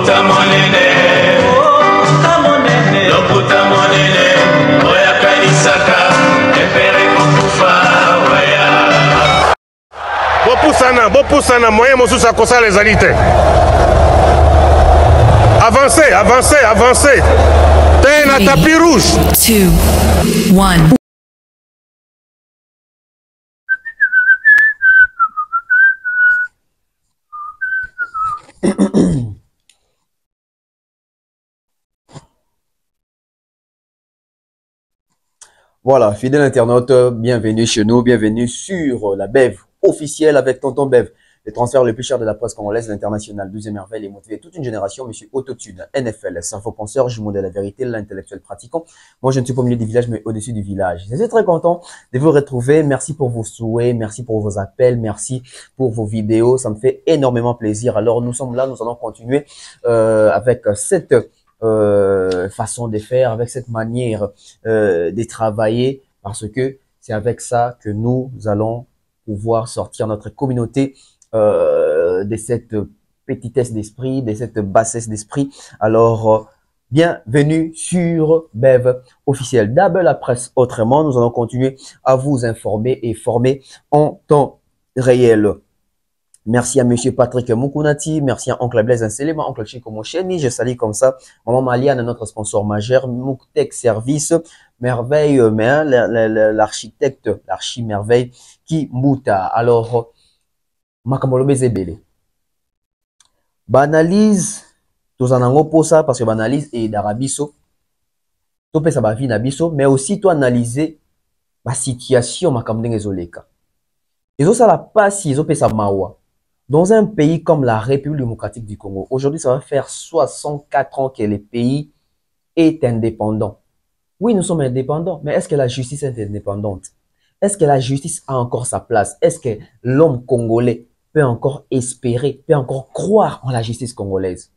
Loputa monene, loputa monene, oya kanisaka, epere kokufa, oya. Bopusana, moyen mosusu akosala ezali te. Avancez, avancez, avancez. T'es na tapis rouge. 2, 1. Voilà, fidèle internaute, bienvenue chez nous, bienvenue sur la Bev officielle avec Tonton Bev. Le transfert le plus cher de la presse congolaise, l'international, 12e merveille et motivé toute une génération, monsieur Autotune, NFL, Sympho-penseur, jumeau de la vérité, l'intellectuel pratiquant. Moi, je ne suis pas au milieu du village, mais au-dessus du village. Je suis très content de vous retrouver. Merci pour vos souhaits, merci pour vos appels, merci pour vos vidéos. Ça me fait énormément plaisir. Alors, nous sommes là, nous allons continuer avec cette façon de faire, avec cette manière de travailler, parce que c'est avec ça que nous allons pouvoir sortir notre communauté de cette petitesse d'esprit, de cette bassesse d'esprit. Alors, bienvenue sur Bev officiel. Double la presse autrement, nous allons continuer à vous informer et former en temps réel. Merci à monsieur Patrick Mukunati, merci à oncle Blaise Inselema, oncle Chico Mocheni, je salue comme ça maman Maliane, notre sponsor majeur, Mouktek Service, merveille, mais l'architecte, l'archi-merveille qui mouta. Alors, makamolobe zebele. Banalise, tous en ango pour ça, parce que banalise et d'arabiso, tout peut ça va vie nabiso, mais aussi tout analyser la situation makamdeng ezoleka. Ils ont ça la passe, ils ont fait ça mawa. Dans un pays comme la République démocratique du Congo, aujourd'hui, ça va faire 64 ans que le pays est indépendant. Oui, nous sommes indépendants, mais est-ce que la justice est indépendante? Est-ce que la justice a encore sa place? Est-ce que l'homme congolais peut encore espérer, peut encore croire en la justice congolaise?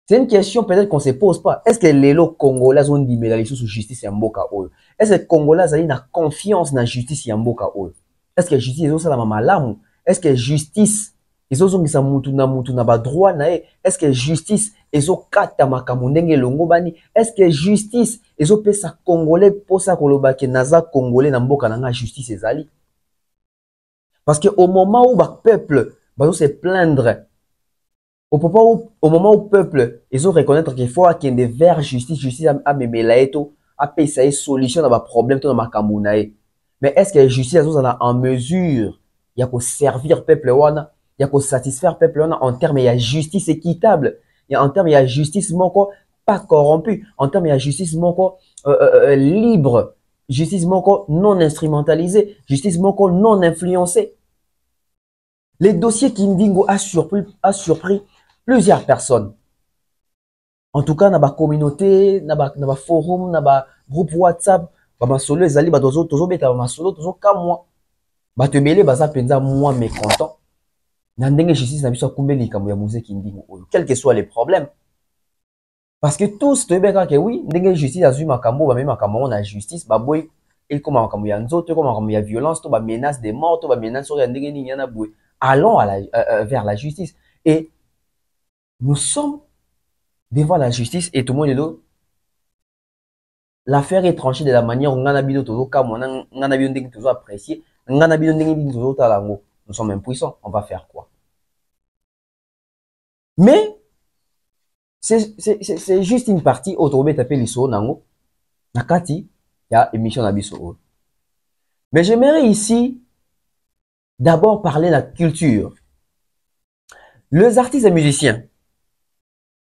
C'est une question peut-être qu'on ne se pose pas. Est-ce que les lots congolais ont dit mais la justice est mboka oyo? Est-ce que les Congolais ont confiance dans la justice est mboka oyo? Est-ce que la justice est aussi la malamu? Est-ce que justice ils ont mis sa mutu na ba droit na e? Est-ce que justice ils ont kata makamundenge longo bani? Est-ce que justice ils ont fait sa congolais pour ça koloba ke naza congolais na mboka na justice ezali? Parce que au moment où le peuple va se plaindre, au moment où le peuple ils ont reconnaître qu'il faut qu'il y ait vers justice a memelaeto a payer sa solution à ba problème to na makamunae. Mais est-ce que la justice est en mesure il y a qu'au servir peuple wana, il y a qu'au satisfaire peuple wana en termes il y a justice équitable, il y a en termes il y a justice moko pas corrompue, en termes il y a justice moko libre, justice moko non instrumentalisée, justice moko non influencée. Les dossiers Kindingo a surpris plusieurs personnes. En tout cas, dans la communauté, dans la forum, dans le groupe WhatsApp, ba solo ezali ba tozo beta ba solo tozo ka moi. Ba te belé baza penza moi mécontent. Na ndenge justice na biso kumbeli likambo ya musée Kindingo oyo. Quels que soient les problèmes. Parce que tous te beka que oui, ndenge justice azui makambo ba même makambo na justice ba boy et comme makambo ya nzoto comme makambo ya violence to ba menace de mort to ba menace sur ya ndenge ni yana boy. Allons vers la justice et nous sommes devant la justice et tout le monde est là. L'affaire est tranchée de la manière où Nganabino Tozo Kamon, Nganabino Ding Tozo apprécié, Nganabino Ding Tozo Talango. Nous sommes impuissants, on va faire quoi? Mais c'est juste une partie autour de taper l'ISO Nango. Nakati, il y a émission Nabiso. Mais j'aimerais ici d'abord parler de la culture. Les artistes et musiciens.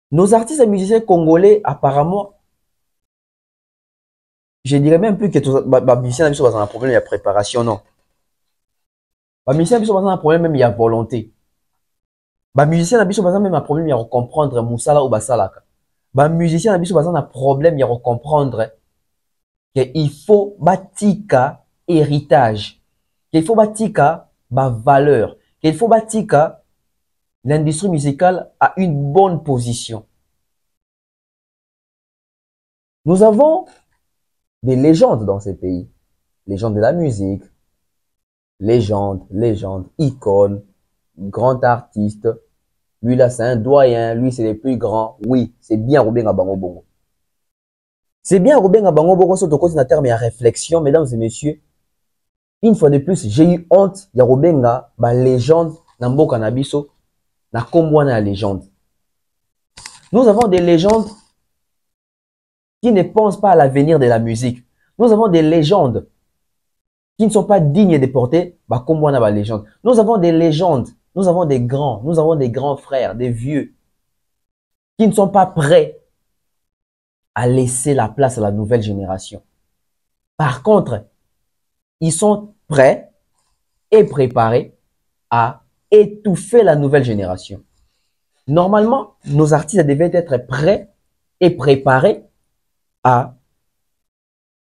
Nos artistes et musiciens congolais, apparemment, je dirais même plus que les musiciens ont un problème, il y a préparation, non. Les musiciens ont un problème, même il y a volonté. Les musiciens ont même un problème, il y a comprendre Moussala ou Basalaka. Les musiciens ont un problème, il y a comprendre qu'il faut bâtir héritage, qu'il faut bâtir valeur, qu'il faut bâtir l'industrie musicale à une bonne position. Nous avons des légendes dans ces pays. Légendes de la musique, légendes, icônes, grands artistes. Lui là, c'est un doyen. Lui, c'est le plus grand. Oui, c'est bien Rubenga Bango Bongo. C'est bien Rubenga Bango Bongo, sur le terme et à réflexion, mesdames et messieurs. Une fois de plus, j'ai eu honte. Il y a Rubenga, la légende, Nambo Kanabiso, na Kombwana la légende. Nous avons des légendes qui ne pensent pas à l'avenir de la musique. Nous avons des légendes qui ne sont pas dignes de porter Kombwana la légende. Nous avons des légendes, nous avons des grands frères, des vieux, qui ne sont pas prêts à laisser la place à la nouvelle génération. Par contre, ils sont prêts et préparés à étouffer la nouvelle génération. Normalement, nos artistes devaient être prêts et préparés à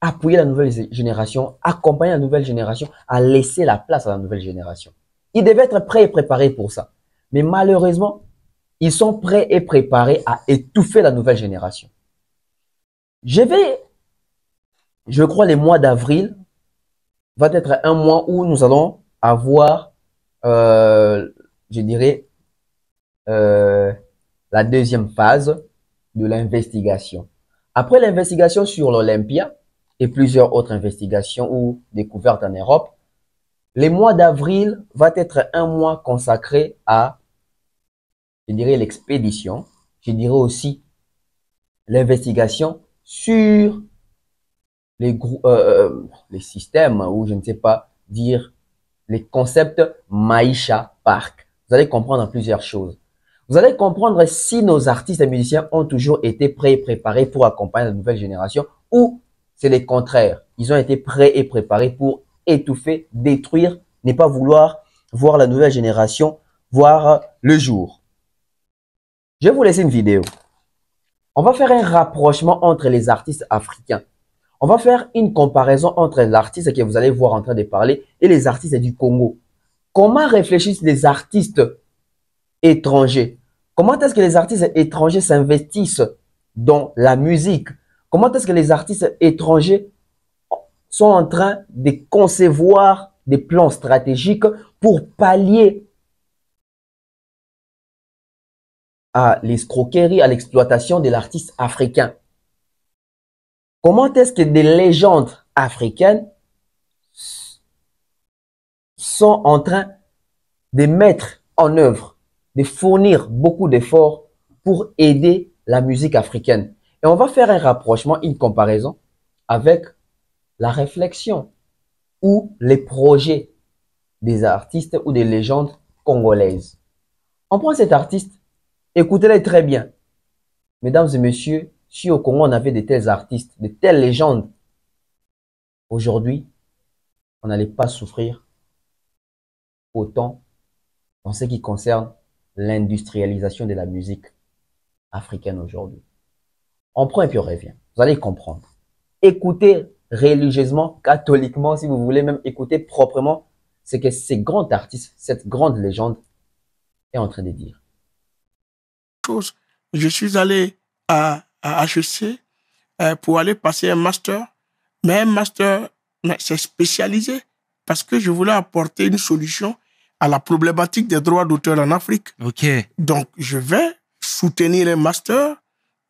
appuyer la nouvelle génération, accompagner la nouvelle génération, à laisser la place à la nouvelle génération. Ils devaient être prêts et préparés pour ça. Mais malheureusement, ils sont prêts et préparés à étouffer la nouvelle génération. Je crois, les mois d'avril va être un mois où nous allons avoir, je dirais, la deuxième phase de l'investigation. Après l'investigation sur l'Olympia et plusieurs autres investigations ou découvertes en Europe, les mois d'avril va être un mois consacré à, je dirais, l'expédition. Je dirais aussi l'investigation sur les systèmes, ou je ne sais pas dire, les concepts Maïcha Park. Vous allez comprendre plusieurs choses. Vous allez comprendre si nos artistes et musiciens ont toujours été prêts et préparés pour accompagner la nouvelle génération, ou c'est le contraire. Ils ont été prêts et préparés pour étouffer, détruire, ne pas vouloir voir la nouvelle génération voir le jour. Je vais vous laisser une vidéo. On va faire un rapprochement entre les artistes africains. On va faire une comparaison entre l'artiste que vous allez voir en train de parler et les artistes du Congo. Comment réfléchissent les artistes étrangers? Comment est-ce que les artistes étrangers s'investissent dans la musique? Comment est-ce que les artistes étrangers sont en train de concevoir des plans stratégiques pour pallier à l'escroquerie, à l'exploitation de l'artiste africain? Comment est-ce que des légendes africaines sont en train de mettre en œuvre, de fournir beaucoup d'efforts pour aider la musique africaine? Et on va faire un rapprochement, une comparaison avec la réflexion ou les projets des artistes ou des légendes congolaises. On prend cet artiste, écoutez-le très bien. Mesdames et messieurs, si au Congo on avait de tels artistes, de telles légendes, aujourd'hui, on n'allait pas souffrir autant en ce qui concerne l'industrialisation de la musique africaine aujourd'hui. On prend et puis on revient. Vous allez comprendre. Écoutez religieusement, catholiquement, si vous voulez même écouter proprement ce que ces grands artistes, cette grande légende est en train de dire. Je suis allé à HEC pour aller passer un master, mais un master, c'est spécialisé parce que je voulais apporter une solution à la problématique des droits d'auteur en Afrique. Ok. Donc, je vais soutenir un master,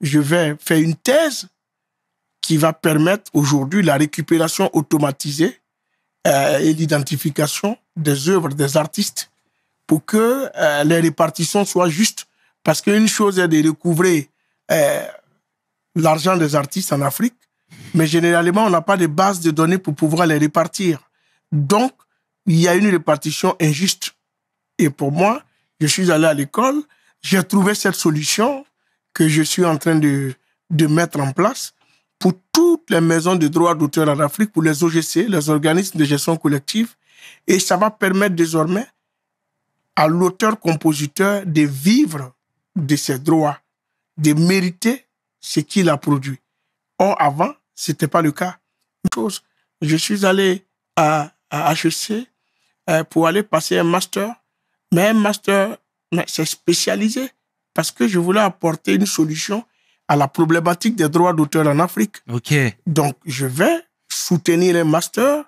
je vais faire une thèse qui va permettre aujourd'hui la récupération automatisée et l'identification des œuvres des artistes pour que les répartitions soient justes. Parce qu'une chose est de recouvrer l'argent des artistes en Afrique, mais généralement, on n'a pas de base de données pour pouvoir les répartir. Donc, il y a une répartition injuste. Et pour moi, je suis allé à l'école, j'ai trouvé cette solution que je suis en train de mettre en place pour toutes les maisons de droits d'auteur en Afrique, pour les OGC, les organismes de gestion collective. Et ça va permettre désormais à l'auteur-compositeur de vivre de ses droits, de mériter ce qu'il a produit. Or, avant, ce n'était pas le cas. Je suis allé à HEC pour aller passer un master, mais un master, c'est spécialisé parce que je voulais apporter une solution à la problématique des droits d'auteur en Afrique. Ok. Donc, je vais soutenir un master,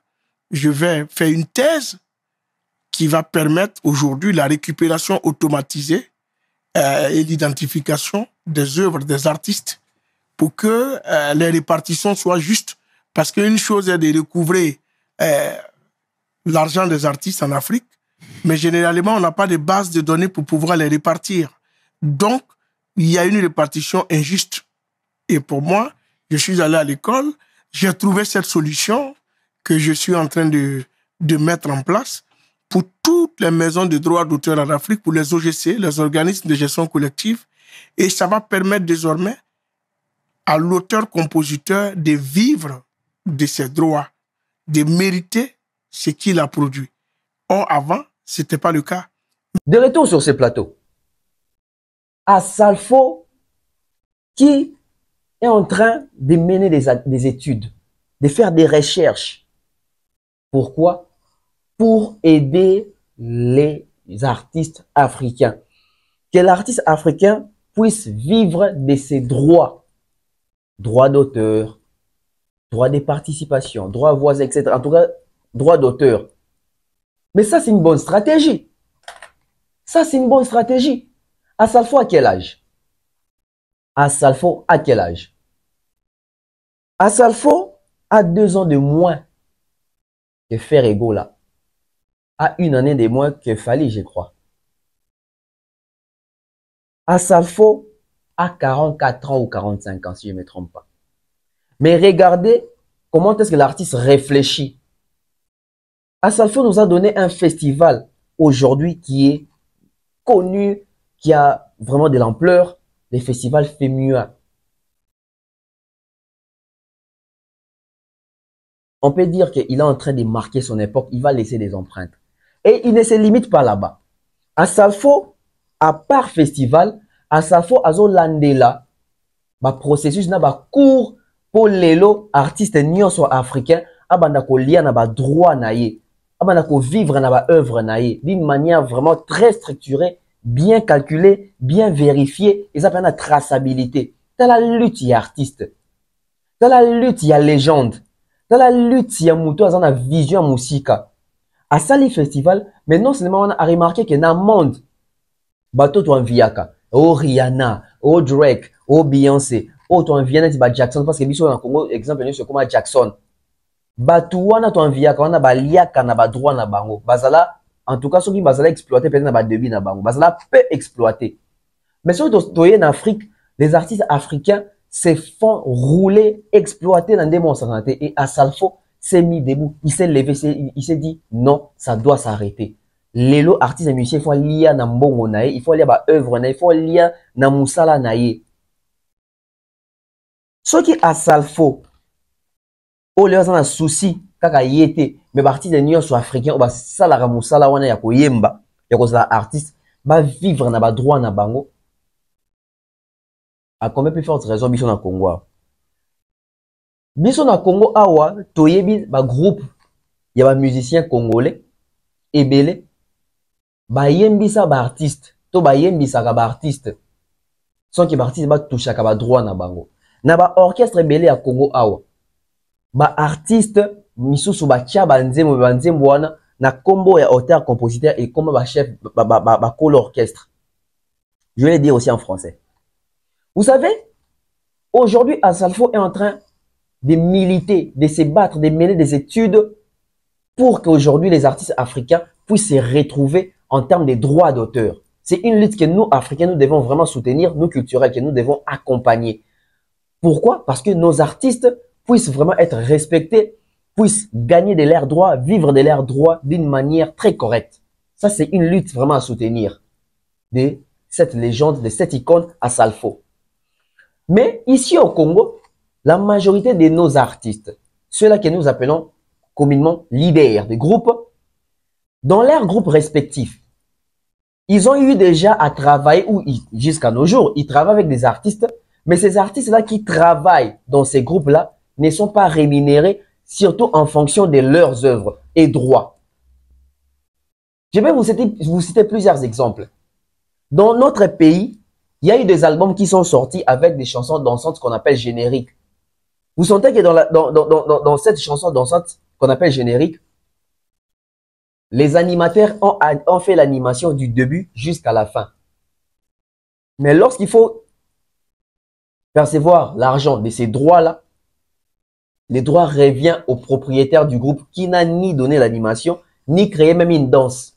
je vais faire une thèse qui va permettre aujourd'hui la récupération automatisée et l'identification des œuvres des artistes pour que les répartitions soient justes. Parce qu'une chose est de recouvrer l'argent des artistes en Afrique, mais généralement, on n'a pas de base de données pour pouvoir les répartir. Donc, il y a une répartition injuste. Et pour moi, je suis allé à l'école, j'ai trouvé cette solution que je suis en train de mettre en place pour toutes les maisons de droits d'auteur en Afrique, pour les OGC, les organismes de gestion collective. Et ça va permettre désormais à l'auteur-compositeur de vivre de ses droits, de mériter ce qu'il a produit. Or, avant, ce n'était pas le cas. De retour sur ce plateau, Assalfo, qui est en train de mener des études, de faire des recherches. Pourquoi? Pour aider les artistes africains. Que l'artiste africain puisse vivre de ses droits. Droits d'auteur, droits de participation, droits voisins, etc. En tout cas, droits d'auteur. Mais ça, c'est une bonne stratégie. Ça, c'est une bonne stratégie. Assalfo, à quel âge? Assalfo, à quel âge? Assalfo a 2 ans de moins que Ferrego, là. A 1 année de moins que Fali, je crois. Assalfo a 44 ans ou 45 ans, si je ne me trompe pas. Mais regardez comment est-ce que l'artiste réfléchit. Assalfo nous a donné un festival aujourd'hui qui est connu, qui a vraiment de l'ampleur, le festival FEMUA. On peut dire qu'il est en train de marquer son époque, il va laisser des empreintes. Et il ne se limite pas là-bas. Assalfo, à part festival, Assalfo azo landela, ba processus na ba cours pour lelo artiste nyonso africain, abanda ko lia na ba droit na ye, abanda ko vivre na ba œuvre na ye, d'une manière vraiment très structurée, bien calculée, bien vérifiée, et ça fait une traçabilité. Dans la lutte, il y a artiste. Dans la lutte, il y a légende. Dans la lutte, il y a Mouto, il y a vision musique. À Sali Festival, mais non seulement on a remarqué que dans le monde, bateau toi en Viaka, oh Rihanna, oh Drake, oh Beyoncé, oh toi en Viana, c'est Jackson, parce que biso dans Congo, exemple, c'est comme Jackson. Bateau wana toi en Viaka, on a ba liaka na ba droit na bango. Bazala, en tout cas, ceux qui bazala exploiter peut-être na ba débit na bango. Bazala peut exploiter. Mais sur en Afrique, les artistes africains se font rouler, exploiter dans des monstres. Et Assalfo s'est mis debout, il s'est levé, il s'est dit non, ça doit s'arrêter. Lelo artistes et musiciens, il faut lier na mbongo nae, il faut lier ba œuvre nae, il faut lier na musala nae. Ceux qui Assalfo, au lieu d'un souci, kaka yete, mais parti des nuances africains, ou ba sala ka musala wana ya koyemba, ya kozala artiste, ba vivre na ba droit na bango. À combien plus forte raison biso na Congo? Biso na Congo awa toyebi ba groupe ya ba musiciens congolais ebele ba yembisa ba artiste to ba yembisa ka ba artiste sans que ba artiste ba toucha ka ba droit na bango na ba orchestre ebele ya Congo awa ba artiste misusu ba tia ba nzembo wana na combo ya auteur compositeur et comme ba chef ba call orchestre. Je vais le dire aussi en français. Vous savez, aujourd'hui, Assalfo est en train de militer, de se battre, de mener des études pour qu'aujourd'hui les artistes africains puissent se retrouver en termes de droits d'auteur. C'est une lutte que nous, Africains, nous devons vraiment soutenir, nous culturels, que nous devons accompagner. Pourquoi? Parce que nos artistes puissent vraiment être respectés, puissent gagner de leurs droits, vivre de leurs droits d'une manière très correcte. Ça, c'est une lutte vraiment à soutenir de cette légende, de cette icône Assalfo. Mais ici au Congo, la majorité de nos artistes, ceux-là que nous appelons communément leaders de groupes, dans leurs groupes respectifs, ils ont eu déjà à travailler, ou jusqu'à nos jours, ils travaillent avec des artistes, mais ces artistes-là qui travaillent dans ces groupes-là ne sont pas rémunérés, surtout en fonction de leurs œuvres et droits. Je vais vous citer plusieurs exemples. Dans notre pays, il y a eu des albums qui sont sortis avec des chansons dansantes qu'on appelle génériques. Vous sentez que dans cette chanson dansante qu'on appelle générique, les animateurs ont fait l'animation du début jusqu'à la fin. Mais lorsqu'il faut percevoir l'argent de ces droits-là, les droits reviennent au propriétaire du groupe qui n'a ni donné l'animation, ni créé même une danse.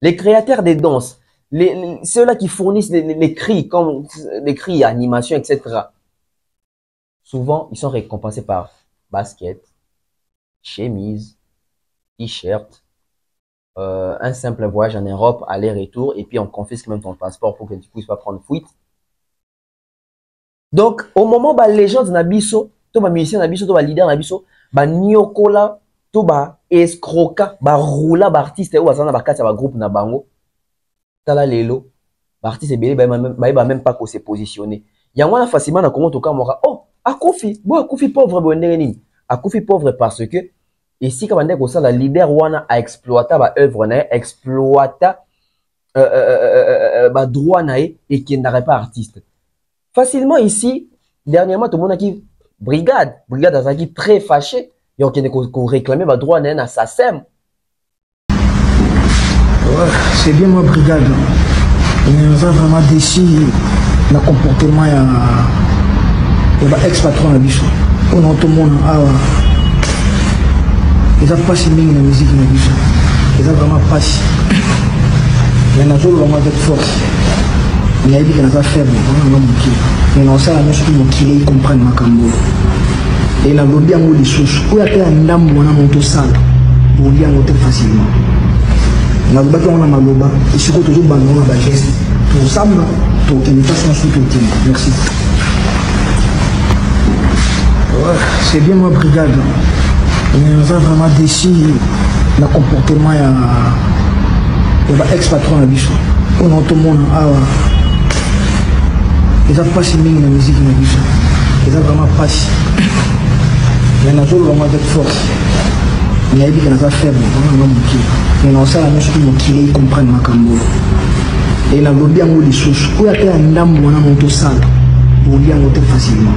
Les créateurs des danses, ceux-là qui fournissent les cris, comme les cris, animation, etc. Souvent, ils sont récompensés par basket, chemise, t-shirt, un simple voyage en Europe, aller-retour, et puis on confisque même ton passeport pour que tu ne puisses pas prendre fuite. Donc, au moment où les gens de Nabiso, tous les musiciens de Nabiso, tous les leaders de Nabiso, nyokola, tous les escroca, roula, artistes, ou azana bakati ba groupe na bango, tala lelo, artiste belé ba même pas qu'on s'est positionné. Yango facilement na Congo toka mora, oh, akufi, bon akufi pauvre bonde nini. Akufi pauvre parce que ici quand on ça la leader wana a exploité ba œuvre na, exploita ba droit na et qui n'aurait pas artiste. Facilement ici, dernièrement tout le monde a qui brigade a qui très fâché. Il y a qu'on réclamait le droit à sa SACEM. Ouais, c'est bien ma brigade. On est vraiment déçu le comportement de l'ex-patron de Bichon. On a tout le monde. Ils n'ont pas si bien la musique de Bichon. Ils n'ont vraiment pas si. Mais nous avons vraiment avec force. Il y a dit qu'on n'a pas faible. Mais on sait la même chose qu'ils comprennent ma cambo. Et la lobby en haut des choses, où il y a un dame qui a monté sale, pour bien monter facilement. La lobby on a ma loba, et surtout toujours bandon la geste, pour ça, pour une façon sous tout team. Merci. Ouais, c'est bien ma brigade. On est vraiment déçu le comportement de l'ex-patron de Bichon. On a tout le monde. Ils n'ont pas si bien la musique de Bichon. Ils n'ont vraiment pas si. Mais nous avons vraiment avec force. Il y a dit qu'on n'a pas faible. Mais on sait la même chose qu'ils comprennent ma cambo. Et la lobby en haut des choses, où il y a un dame qui a monté sale, pour bien monter facilement.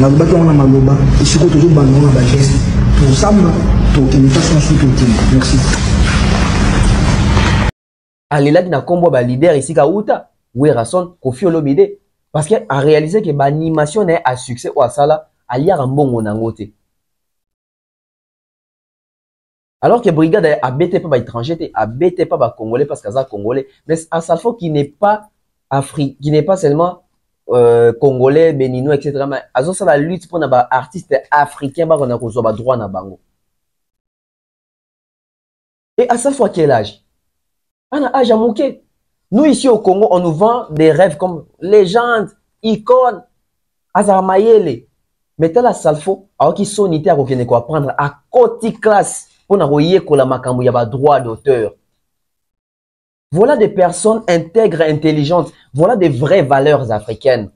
La lobby on a ma loba, et surtout toujours bandon la geste, pour ça, pour une façon sous tout team. Merci. Allez là, il y a un leader ici, Kauta, Werason, Kofi Olomide, parce qu'il a réalisé que l'animation est à succès ou à ça là. Aliar un bon nangote. Alors que brigade a bêté pas étranger, a bêté pas congolais parce qu'il y a congolais, mais à Salfo qui n'est pas africain, qui n'est pas seulement congolais, béninois, etc. Mais à ça la lutte pour les artistes africains, bah on a besoin droit na bango. Et à Salfo à quel âge? On a âge à manquer. Nous ici au Congo, on nous vend des rêves comme légendes, icônes, Azarmayele. Mais tel la Salfo, alors qu'ils sont nité à apprendre à côté classe pour n'envoyer que la makambu yaba droit d'auteur. Voilà des personnes intègres, intelligentes. Voilà des vraies valeurs africaines.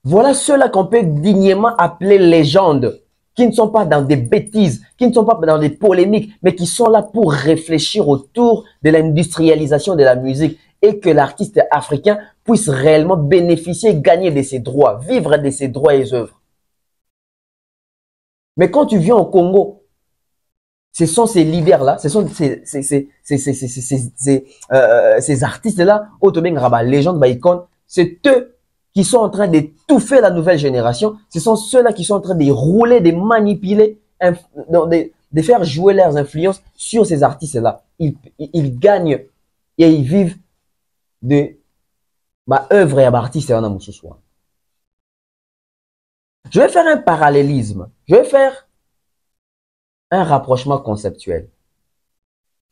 Voilà ceux-là qu'on peut dignement appeler légendes, qui ne sont pas dans des bêtises, qui ne sont pas dans des polémiques, mais qui sont là pour réfléchir autour de l'industrialisation de la musique et que l'artiste africain puisse réellement bénéficier, gagner de ses droits, vivre de ses droits et œuvres. Mais quand tu viens au Congo, ce sont ces leaders-là, ce sont ces artistes-là, légende, icône, c'est eux qui sont en train d'étouffer la nouvelle génération. Ce sont ceux-là qui sont en train de rouler, de manipuler, de faire jouer leurs influences sur ces artistes-là. Ils gagnent et ils vivent de œuvre et artistes. Je vais faire un parallélisme. Je vais faire un rapprochement conceptuel.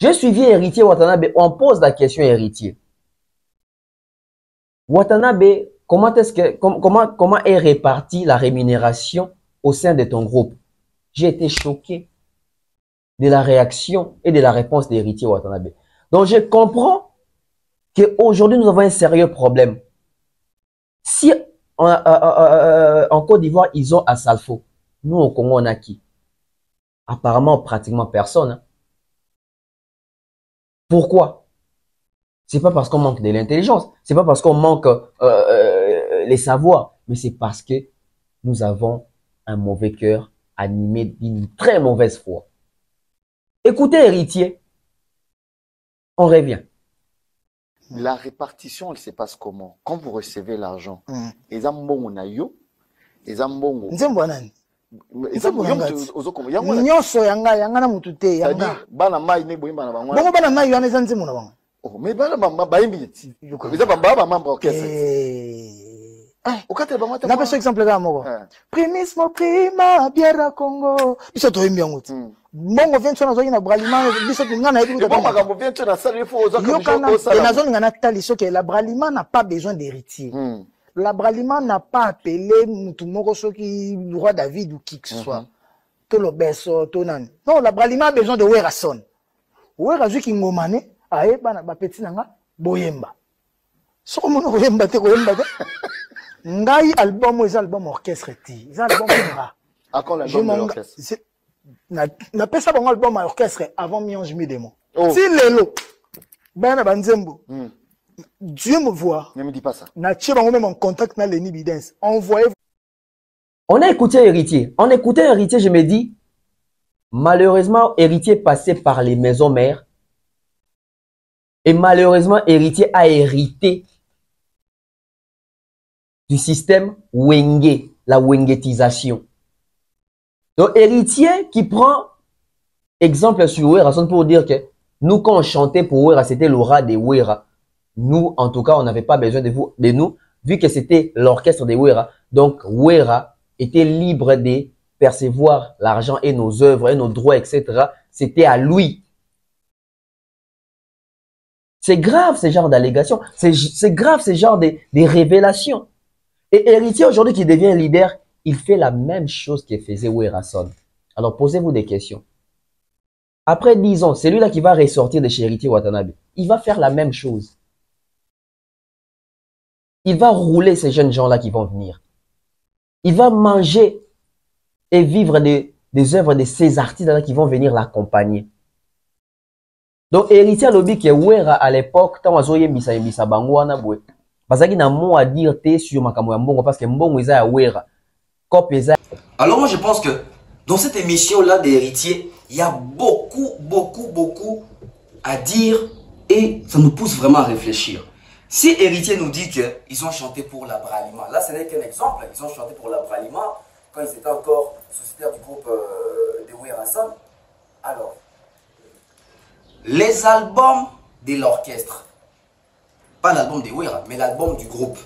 J'ai suivi Héritier Watanabe. On pose la question Héritier. Watanabe, comment est répartie la rémunération au sein de ton groupe? J'ai été choqué de la réaction et de la réponse d'Héritier Watanabe. Donc je comprends qu'aujourd'hui nous avons un sérieux problème. Si en Côte d'Ivoire, ils ont à Salfo. Nous, au Congo, on a qui? Apparemment, pratiquement personne. Hein. Pourquoi? C'est pas parce qu'on manque de l'intelligence. C'est pas parce qu'on manque les savoirs. Mais c'est parce que nous avons un mauvais cœur animé d'une très mauvaise foi. Écoutez, Héritier. On revient. La répartition, elle se passe comment? Quand vous recevez l'argent, les ambons na yo, les ambons. Nzembo nani? Nzembo ngati. Nyonso yanga na mutu te yanga. C'est-à-dire bana mai ne boyimba na bango. Bongo bana mai yana eza nzembo na bango. Oh, mais bana mama bayimbi. Biza bamba membre orchestre. Okate bamata. Na peso exemple ka moko. Primismo prima biera Congo. Biso to yimbi yango. Bongo vient na zoki na bralima biso tunga na yebi ko. Bongo makambo vient na sala fo ozoka biso. Et na zone ngana tali soki la bralima n'a pas besoin d'héritier. La bralima n'a pas appelé Moutoumoko Soki, le roi David ou qui que ce soit. Que le beso, tonan. Non, la bralima a besoin de Werason. Werazu qui ngomane, aé, bana, petit nanga, boyemba. So, mon boyemba te, boyemba te. Ngai album, les albums orchestre ti. Les albums ra. À quand l'album orchestre? Na pesa bon album orchestre avant Mionge Midemo. Si lelo, bana banzembo. Dieu me voit. Ne me dis pas ça. Même en contact avec Lenny Bidens. Envoyez. On a écouté Héritier. On écoutait Héritier, je me dis, malheureusement, Héritier passait par les maisons mères. Et malheureusement, Héritier a hérité du système Wenge, la Wengetisation. Donc, Héritier qui prend exemple sur Wera pour dire que nous, quand on chantait pour Wera, c'était l'aura des Wera. Nous, en tout cas, on n'avait pas besoin de nous, vu que c'était l'orchestre de Wera. Donc, Wera était libre de percevoir l'argent et nos œuvres et nos droits, etc. C'était à lui. C'est grave, ce genre d'allégations. C'est grave, ce genre de révélations. Et Héritier, aujourd'hui, qui devient leader, il fait la même chose que faisait Wera Son. Alors, posez-vous des questions. Après 10 ans, c'est lui-là qui va ressortir de chez Héritier Watanabe. Il va faire la même chose. Il va rouler ces jeunes gens-là qui vont venir. Il va manger et vivre des œuvres de ces artistes-là qui vont venir l'accompagner. Donc, Héritier Lobby qui est Wera à l'époque, tant que Yembisa Bango wana bwe. Parce qu'il y a un mot à dire té sur Makambo Mbongo parce que Mbongo est à Wera. Alors moi je pense que dans cette émission-là d'Héritier, il y a beaucoup à dire et ça nous pousse vraiment à réfléchir. Si Héritier nous dit qu'ils ont chanté pour la Bralima, là ce n'est qu'un exemple, ils ont chanté pour la Bralima quand ils étaient encore sociétaires du groupe de Wera Son. Alors, les albums de l'orchestre, pas l'album de Wera, mais l'album du groupe.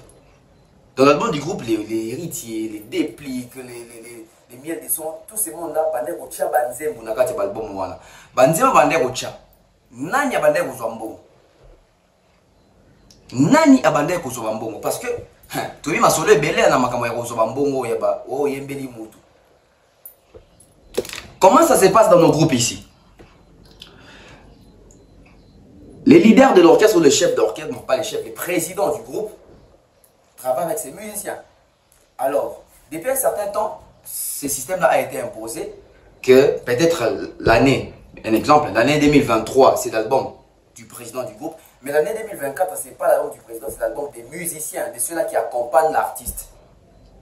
Dans l'album du groupe, les héritiers, les dépliques, les miels de son, tous ces mondes-là, bandé kocha banzembo na kati album wana. Banzembo bandé kocha. Nani abandé kozwa mbongo? Nani abandé kozwa mbongo? Parce que tobi masolo ebele na makambo ya kozwa mbongo ya ba o yembeli mutu. Comment ça se passe dans nos groupes ici? Les leaders de l'orchestre ou les chefs d'orchestre, non pas les chefs, les présidents du groupe, travaillent avec ces musiciens. Alors, depuis un certain temps, ce système-là a été imposé que peut-être l'année, un exemple, l'année 2023, c'est l'album du président du groupe, mais l'année 2024, ce n'est pas l'album du président, c'est l'album des musiciens, de ceux-là qui accompagnent l'artiste.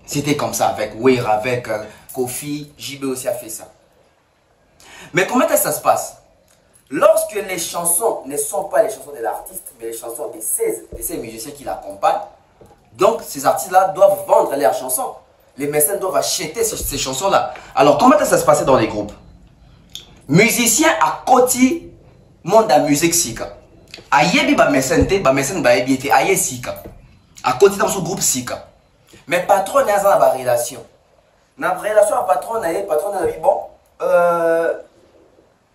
C'était comme ça avec Wera, avec Kofi, JB aussi a fait ça. Mais comment ça se passe? Lorsque les chansons ne sont pas les chansons de l'artiste, mais les chansons de ces musiciens qui l'accompagnent, donc ces artistes-là doivent vendre leurs chansons. Les mécènes doivent acheter ces chansons-là. Alors comment ça se passait dans les groupes? Musiciens à côté, monde de la musique sika. Ayebi ba mécène ba ebi aye sika. À côté dans ce groupe sika. Mais patron n'a pas de relation. Dans la relation à patron n'a bon,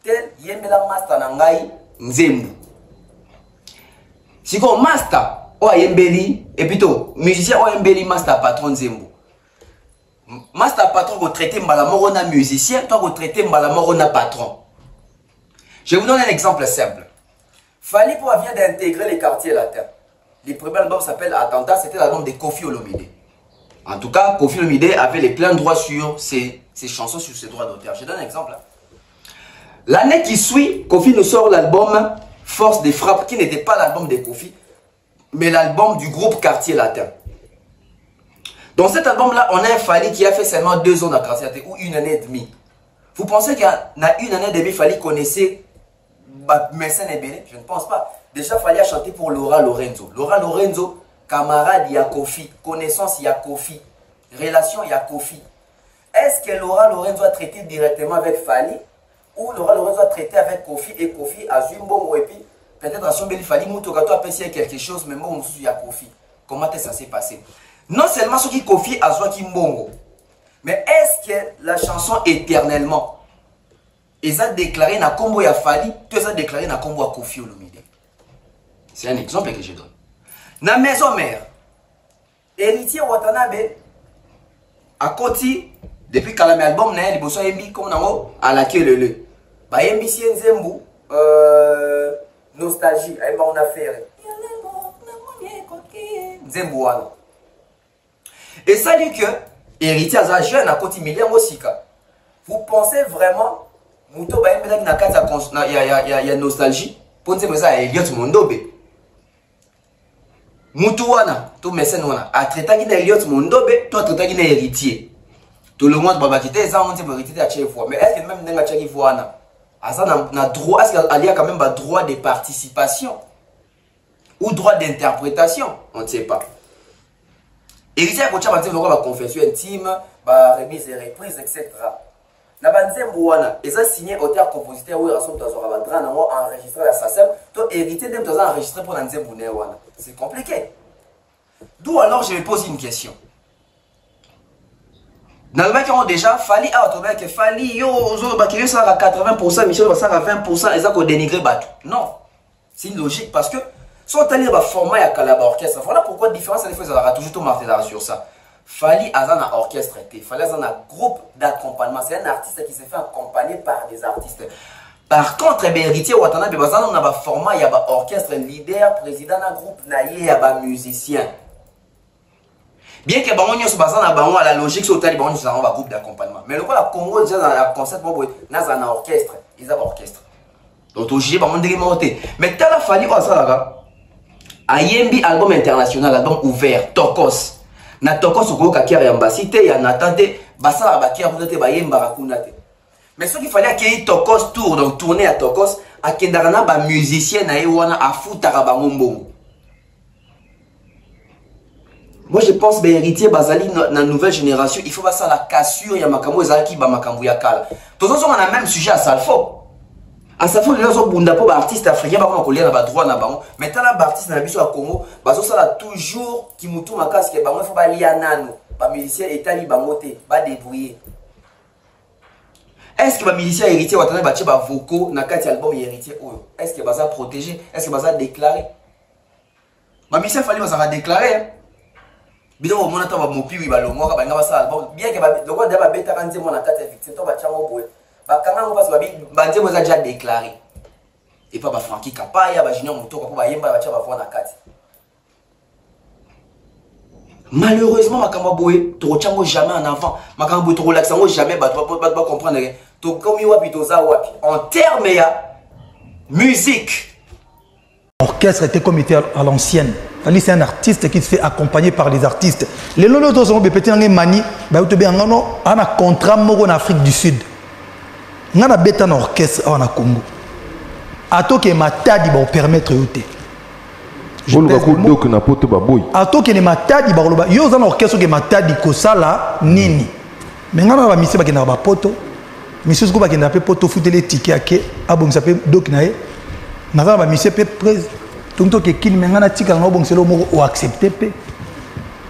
tel yembela master nangai nzembu. Si ko master o yembeli et plutôt musicien o yembeli master patron nzembu. Master patron ko traiter mbala moko na musicien, toi ko traiter mbala moko na patron. Je vous donne un exemple simple. Fally Poupa vient d'intégrer les quartiers latins. Le premier album s'appelle Attentat, c'était l'album de Koffi Olomide. En tout cas, Koffi Olomide avait les pleins droits sur ses chansons, sur ses droits d'auteur. Je donne un exemple. L'année qui suit, Koffi nous sort l'album Force des Frappes, qui n'était pas l'album de Koffi, mais l'album du groupe Quartier Latin. Dans cet album-là, on a un Fally qui a fait seulement 2 ans dans Quartier Latin, ou 1 année et demie. Vous pensez qu'il y a 1 année et demie, Fally connaissait médecin Ebele, je ne pense pas. Déjà, il fallait chanter pour Laura Lorenzo. Laura Lorenzo, camarade, il y a Kofi. Connaissance, il y a Kofi. Relation, il y a Kofi. Est-ce que Laura Lorenzo a traité directement avec Fali ou Laura Lorenzo a traité avec Kofi et Kofi a Zumbongo et puis peut-être à son bel Fali Moutokato a apprécié quelque chose, mais bon, il y a Kofi. Comment ça s'est passé? Non seulement ce qui Kofi a Zoaki Mbongo, mais est-ce que la chanson éternellement, ils ont déclaré na combo ya Fali, tout ça déclaré na combo à Kofi Olomide? C'est un exemple que je donne. Na maison mère, héritier Watanabe, à côté, depuis qu'il a mis l'album, il a besoin de comme on a la queue le. Bah, il y a Nzembu, nostalgie, il on a fait. Nzembu, et ça dit que, héritier à jeune, à côté, million aussi. Vous pensez vraiment, Mouto, il y a nostalgie, pour dire que ça, il y a tout le monde. Moutou tout mécène a traité qui Elliot Mondobe, toi traité qui héritier. Tout le monde va quitter ça, on dit héritier à chaque fois. Mais est-ce que même dans chaque fois na droit, est-ce qu'il y a quand même un droit de participation ou droit d'interprétation? On ne sait pas. Héritier a continué à dire la confession intime, remise et reprise, etc. Na banzembo wana, ils ont signé auteur compositeur ou rason dans un drame enregistré la SACEM, toi héritier d'un dans enregistré pour Nzembo wana. C'est compliqué. D'où alors je me pose une question. Dans le mec qui ont déjà fallu que Fali yo qui ça à 80%, Michel ça à 20%, et ça qu'on dénigrer bateau. Non. C'est une logique parce que si on t'a format à Calabar orchestre, voilà pourquoi différence il faut toujours tout marteler sur ça. Fali Azana orchestre, Fali Azana groupe d'accompagnement. C'est un artiste qui se fait accompagner par des artistes. Par contre, héritier Watanabe, on a un format, il y a un orchestre, leader, président d'un groupe, il y a un musicien. Bien que on a la logique, c'est un groupe d'accompagnement. Mais le Congo, déjà dans le concept, il y a un orchestre. Ils ont un orchestre. Donc, on a démonté. Mais tel a fallu à Yembi, album international, album ouvert, Tokos. Na Tokos, on a un ambassadeur, il y a un attendé, Bassa, Yemba, mais ce qu'il fallait qu'il y ait Tokos tour, donc tourner à Tokos, à Kendarana, ba musicien na ewana à Foutara Mbongo. Moi je pense que héritier Bazali dans la nouvelle génération, il faut pas ça la cassure, il y a Makambo Ezaki, ba Makambo Yakala. Tous on a le même sujet à Salfo. À Salfo, les gens bunda pour artistes africains, ba ko lien na droit na bango. Mais tant la artiste na biso à Congo, ba so ça toujours qui mutu makas ke bango faut ba lianano, ba musicien etali bangote, ba débrouiller. Est-ce que les musiciens héritiers Watanabe battu ba vocaux na kati album héritier oyo? Est-ce que baza protégé? Est-ce que baza déclaré? Les musiciens fallait baza déclaré. Bidon au monata ba mopi wi ba longo ba ngaba sa album bien que ba longo da ba beta kan nzemo na kati victime to ba chango boye. Ba kanga ngo parce ba nzemo za déjà déclaré. Et pas ba Frankie Kapaya ba Junior Mutoka pour ba yemba ba cha ba voir na kati. Malheureusement makambo boye to chango jamais en avant. Makambo boye to relaxango jamais ba comprendre. En termes de musique. L'orchestre était comme était à l'ancienne. C'est un artiste qui se fait accompagner par les artistes. Les lolo sont peut-être en mani, un contrat en Afrique du Sud. On a un orchestre en Congo. Ato que matadi va permettre de ato que matadi ba yo un orchestre que matadi ko sala nini. Mais on a mis ba poto. Monsieur Zouba qui n'a pas foutu les tickets à qui abon s'appelle donc nae n'a pas monsieur pe presse donc que qui mengana tika na bon c'est le mot ou accepter pe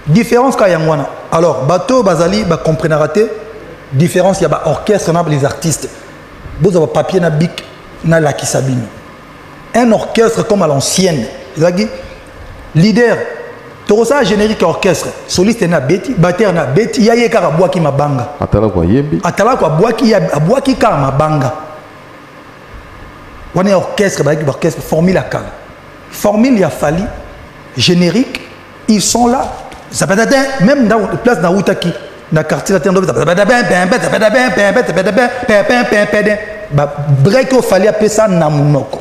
différence ka yangwana alors bateau bazali ba comprendre raté différence il y a ba orchestre na les artistes vous avez papier na bic na la kisabini un orchestre comme à l'ancienne zagi leader Torosa générique orchestre, soliste na beti, batteur na beti, yaye kara boaki mabanga. Atala kwa yembi. Atala kwa boaki kara mabanga. On est orchestre, orchestre, formule à kala. Formule a fallu, générique, ils sont là. Ça peut être même dans la place dans Outaki, dans le quartier latin, break au fallait appeler ça namunoko.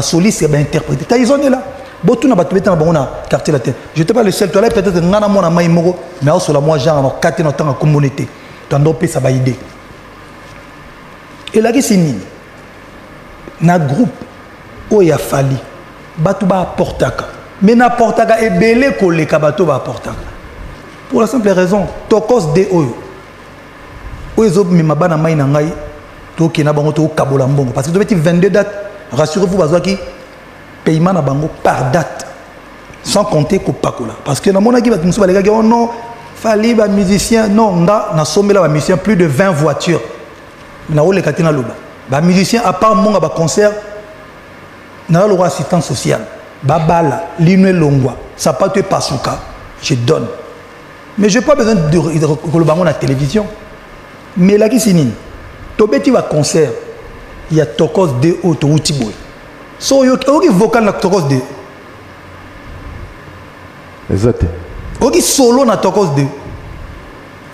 Soliste est interprété. Ils sont là. Botou na batubeta na bangona quartier latin. Je n'étais pas le seul, toi là peut-être ngana mona maimoro, mais au sur moi genre en quatre dans tant communauté. Tando pe ça ba idée. Et là qui c'est nini? Na groupe oya fali bato ba portaka mais na portaka ebele koleka bato ba portaka pour la simple raison tokos de oyo zo mema bana mai na ngai to kena bango to kabola mbongo parce que to beti 22 dates rassurez-vous bazwaki paiement na bango par date sans compter ko pakola parce que na mona ki bato muso balega ki oh non fali ba musicien non nga na sombela ba musicien plus de 20 voitures na ole katina loba ba musicien à part monga ba concert na le assistance sociale babala linwe longwa sapato pasuka je donne mais j'ai pas besoin de le bango na télévision mais là qui sinine to beti ba concert il y a tokos de auto utiboy so yo ki vocal na tokos de exact oki solo na tokos de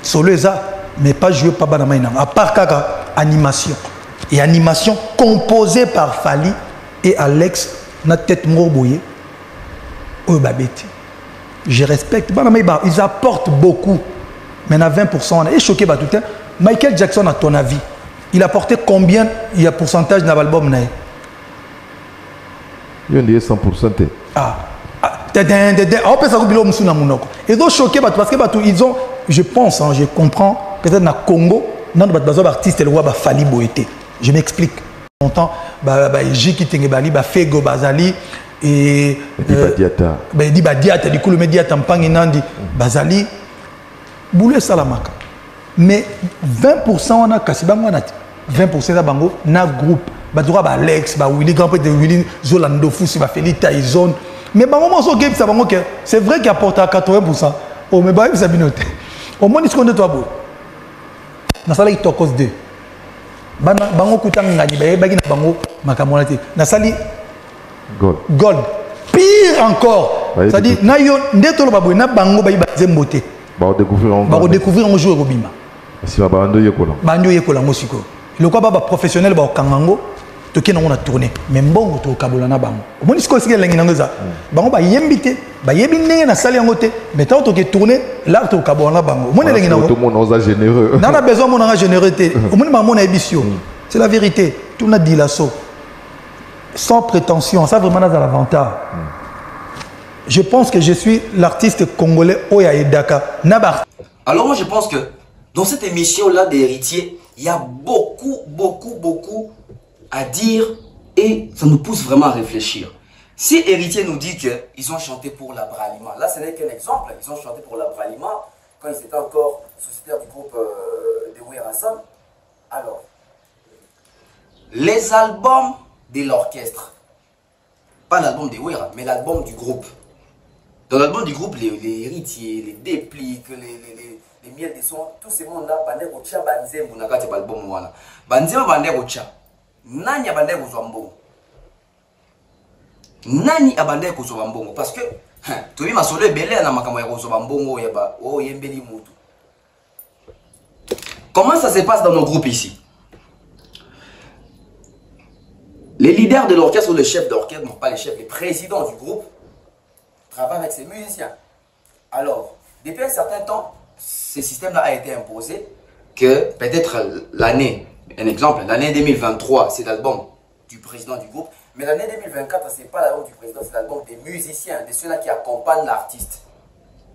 solo ça mais pas joué par bana maina à part kaka animation et animation composée par Fali et Alex na tête morboyé oh babeti je respecte bana maina ils apportent beaucoup mais na 20% et choqué ba tout temps Michael Jackson à ton avis il a apporté combien il y a pourcentage dans l'album na il y a 100% ah on peut savoir bilo musuna munoko et donc choqué parce que ils ont je pense hein, je comprends peut-être na Congo non bazo artiste le roi ba Fali boité je m'explique longtemps Jiki Tengebali ba Fego Bazali et Diata di Diata du coup le média tampangi nandi Bazali boulé salamaka mais 20% on a kasibango na 20% da bango na groupe ba droit ba Alex ba Willy grand de Willy Zolando Fusi ba Feli Tyson mais bango mo so game ça bango que c'est vrai qu'il apporte à 80%. Oh mais ba ça binote au moins ce qu'on de toi beau na sala itokos 2 bana bango kutanga ngani ba yebaki na bango makamona te na sali gold pire encore ça dit na yo ndeto lo babwe na bango ba yibaze mbote ba découvrir un jour robima si ba bando yekola ngosiko le quoi ba professionnel ba kangango to kena on a tourné mais mbongo to kabola na bango au moins ce que c'est lengi nangoza bango ba yembite ba yebi ndenge na sali yango te mais tant to ke tourner là to kabola na bango au moins lengi nango tout le monde osa généreux n'a besoin mon anga générosité au moins maman na ebisio c'est la vérité tout n'a dit la so sans prétention ça vraiment dans l'avantage je pense que je suis l'artiste congolais Oya Edaka Nabar. Alors moi je pense que dans cette émission là des héritiers il y a beaucoup à dire et ça nous pousse vraiment à réfléchir. Si Héritier nous dit qu'ils ont chanté pour la Bralima, là ce n'est qu'un exemple, ils ont chanté pour la Bralima quand ils étaient encore sociétaires du groupe de Werassam. Alors, les albums de l'orchestre, pas l'album de Wera, mais l'album du groupe. Dans l'album du groupe, les héritiers, les dépliques, les miels de son, tous ces mondes-là, Bandé Rocha, Banzem, Bounakati, l'album Mouana. Banzem, Bandé Rocha. Nani abandé kozwa mbongo nani abandé kozwa mbongo parce que tu vis masolo ebele na makambo ya kozwa mbongo ya ba o yembeli mutu. Comment ça se passe dans nos groupes ici? Les leaders de l'orchestre ou les chefs d'orchestre, non pas les chefs, les présidents du groupe travaillent avec ces musiciens. Alors, depuis un certain temps, ce système-là a été imposé que peut-être l'année, un exemple, l'année 2023, c'est l'album du président du groupe, mais l'année 2024, ce n'est pas l'album du président, c'est l'album des musiciens, de ceux-là qui accompagnent l'artiste.